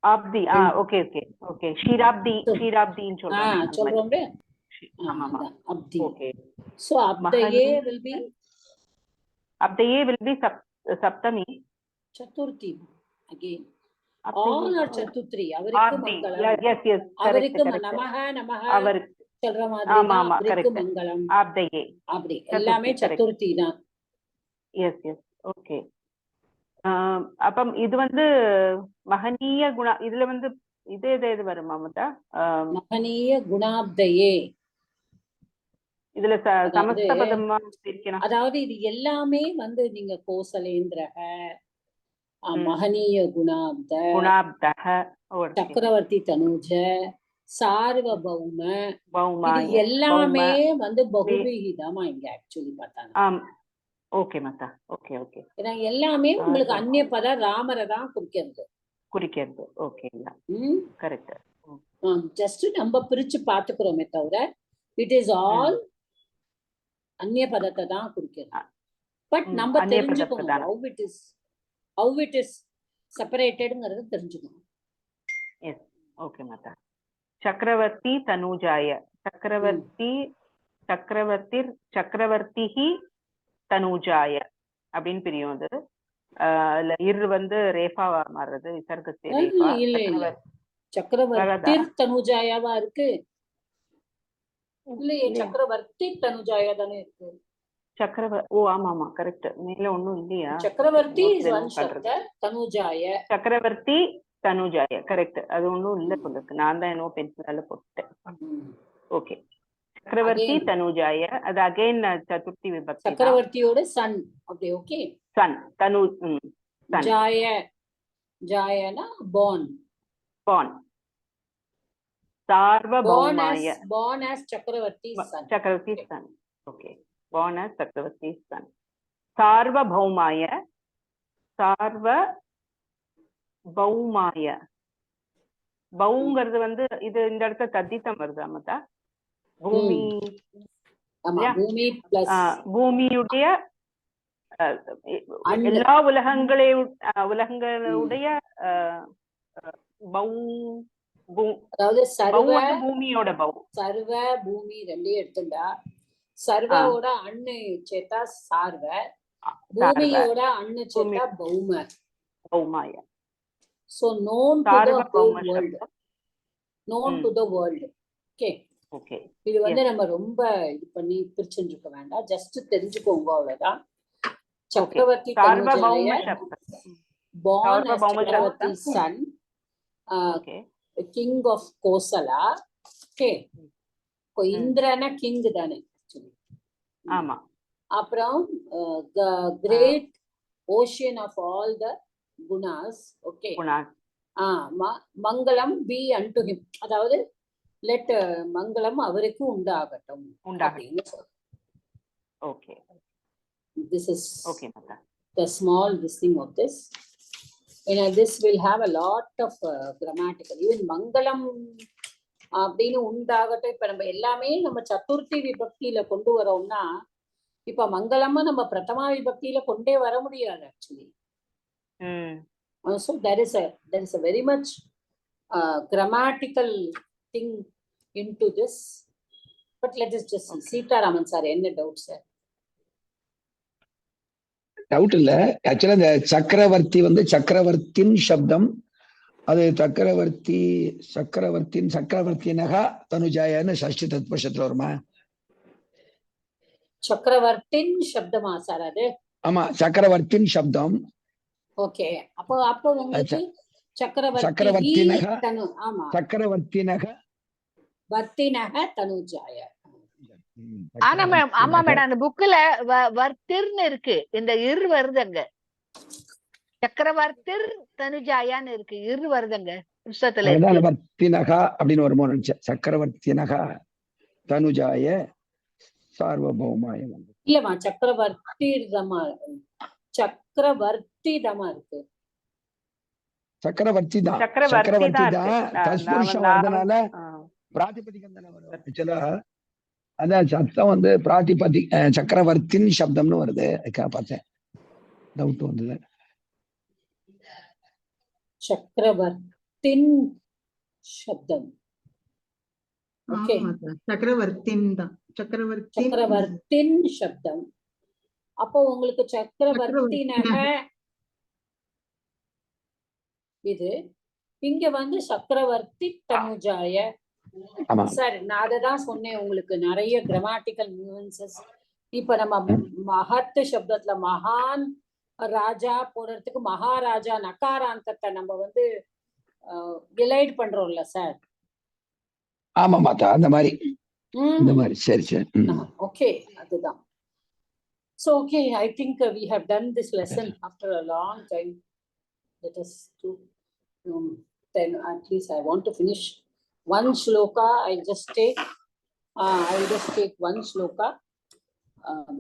அப்தி. Okay okay okay. ஷீராப்தி, ஷீராப்தின்னு சொல்றோம். சொல்றோம்ல. ஆமாமா. அப்தி. Okay. So abdaye will be, abdaye will be saptami. chaturthi again. All are chaturthi. அவருக்கு மங்களம். Yes yes. அவருக்கு நமஹ நமஹ அவருக்கு சொல்ற மாதிரி தான் அவருக்கு மங்களம். abdaye. அப்படி எல்லாமே சதுர்த்தி தான். Yes yes. ஓகே. அப்பம் இது வந்து மகனீய குண, இதுல வந்து இது வருமா மதா? மகனீய குணாப்தயே. இதுல சமஸ்த பதமா பிரிக்கணும். அதாவது இது எல்லாமே வந்து நீங்க கோசலேந்திரஹ, மகனீய குணாப்தஹ, சக்கரவர்த்தி தனுஜ, சார்வபௌம, இது எல்லாமே வந்து பகுவிகிதமா இங்க ஆக்சுவலி பார்த்தாங்க. ஓகே மாதா. Okay okay. ஏன்னா எல்லாமே உங்களுக்கு அந்நிய பத ராமரை தான் குறிக்கிறது. ஓகே. கரெக்ட். ஜஸ்ட் நம்ம பிரிச்சு பாத்துக்கிறோமே தவிர இட் இஸ் ஆல் அந்நிய பதத்தை தான் குறிக்கிறது. பட் நம்ம தெரிஞ்சுக்கணும் how it is செப்பரேட்டட்ங்கிறது தெரிஞ்சுக்கணும். எஸ். ஓகே மாதா. சக்கரவர்த்தி தனுஜாய, சக்கரவர்த்திஹி தனுஜாய அப்படின்னு பிரியும். அது இரு வந்து ரேஃபாவா மாறுறது, விசர்க்கத்தை ரேஃபா. சக்கரவர்த்தி தனுஜாயாவா இருக்கு? இல்லையே, சக்கரவர்த்தி தனுஜாயா தானே இருக்கு. ஆமா கரெக்ட். மேல ஒண்ணும் இல்லையா? சக்கரவர்த்தி இஸ் ஒன் சப்த, தனுஜாய சக்கரவர்த்தி தனுஜாய கரெக்ட். அது ஒண்ணும் இல்ல சொல்லுக்கு, நான் தான் என்னவோ பென்சிலால போட்டுட்டேன். ஓகே. சக்கரவர்த்தி தனுஜாய, அது அகைன் சதுர்த்தி விபக்தி. சக்கரவர்த்தியோட சன். அப்படி ஓகே. சன் தனு ஜாய, ஜாயனா born. சார்வபௌமாய, born as சக்கரவர்த்தி son. சக்கரவர்த்தி son. ஓகே. born as சக்கரவர்த்தி son. சார்வபௌமாய, பௌங்கிறது வந்து இது இந்த இடத்துல தத்தித்தம் வருது மதா. பூமி, பூமி பிளஸ் பூமியுடைய எல்லா உலகங்களுடைய அதாவது சர்வ பூமியோட சர்வ பூமி ரெண்டையும் எடுத்துட்டா, சர்வோட அண்ணு சேத்தா சார்வ, பூமியோட அண்ணு சேத்தா பௌமாய. So known to the whole world. Known to the world. Okay. Okay. இது வந்து நம்ம ரொம்ப இது பண்ணி பிரிச்சுட்டு இருக்க வேண்டாம், ஜஸ்ட் தெரிஞ்சுக்கோங்க அவ்வளவுதான். சக்கரவர்த்தி தனுஜாய, born as சக்கரவர்த்தி son, king of Kosala. Okay. இந்திரனா கிங் தானே ஆக்சுவலி. ஆமா. அப்புறம் great ocean of all the குணாஸ். ஓகே. மங்களம் பி அன்டு ஹிம், அதாவது லெட் மங்களம் அவருக்கு உண்டாகட்டும். Okay. This is the small this thing of this. And this will have a lot of grammatical. Even மங்களம் அப்படின்னு உண்டாகட்டும். இப்ப நம்ம எல்லாமே நம்ம சதுர்த்தி விபக்தியில கொண்டு வரோம்னா, இப்ப மங்களமா நம்ம பிரதமா விபக்தியில கொண்டே வர முடியாது actually. So there is a very much grammatical thing into this. But let us just see. Sitaraman sir, என்ன டவுட் சார்? டவுட் இல்ல. ஆக்சுவலா இந்த சக்கரவர்த்தி வந்து சக்கரவர்த்தின் சப்தம், அது சக்கரவர்த்தினகா தனுஜாயன்னு ஷஷ்டி தத்புருஷத்துல வருமா? சக்கரவர்த்தின் சப்தமா சார் அது? ஆமா, சக்கரவர்த்தின் சப்தம். ஓகே. அப்போ உங்களுக்கு சக்கரவர்த்தினக வர்த்தினக தனுஜாய. ஆனா ஆமா மேடம், அந்த புக்ல வர்த்திர்னு இருக்கு, இந்த இர் வருதுங்க. சக்கரவர்த்திர் தனுஜாயான்னு இருக்கு, இர் வருதுங்க புஸ்தகத்துல இருக்கு. வர்த்தினகா அப்படின்னு வருமோ நினைச்சேன். சக்கரவர்த்தினகா தனுஜாய சார்வபௌமாய. இல்லம்மா, சக்கரவர்த்தி தமா இருக்கு. சக்கரவர்த்தி தான். சக்கரவர்த்தி தான் தஸ்புருஷம் வர்றதுனால பிராதிபதிகம் தானே வரும். ஆக்சுவலா அதான் சத்தம் வந்து பிராதிபதி சக்கரவர்த்தின் சப்தம்னு வருது. அதுக்காக பார்த்தேன், டவுட் வந்தது. சக்கரவர்த்தின் சப்தம். ஓகே, சக்கரவர்த்தின் தான். சக்கரவர்த்தின் சப்தம். அப்போ உங்களுக்கு சக்கரவர்த்தினக இது, இங்க வந்து சக்கரவர்த்தி தனுஜாய. சார், நான் அததான் சொன்னேன் உங்களுக்கு, நிறைய கிராமட்டிக்கல் நியூன்சஸ். இப்ப நம்ம மகத் சப்தத்துல மகான் ராஜா போடுறதுக்கு மகாராஜா நகாராந்தத்தை நம்ம வந்து டிலைட் பண்றோம்ல சார். ஆமா மாதா, அந்த மாதிரி இந்த மாதிரி. சரி சரி, ஓகே, அதுதான். So okay, I think we have done this lesson after a long time. Let us do then at least I want to finish one shloka. I will just take one shloka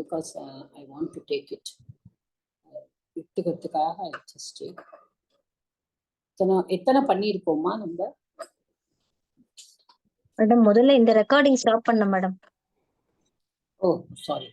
because I want to take it. I just take. எத்தனை பண்ணிருக்கோமா நம்ம madam? முதல்ல இந்த recording stop பண்ண madam. ஓ sorry.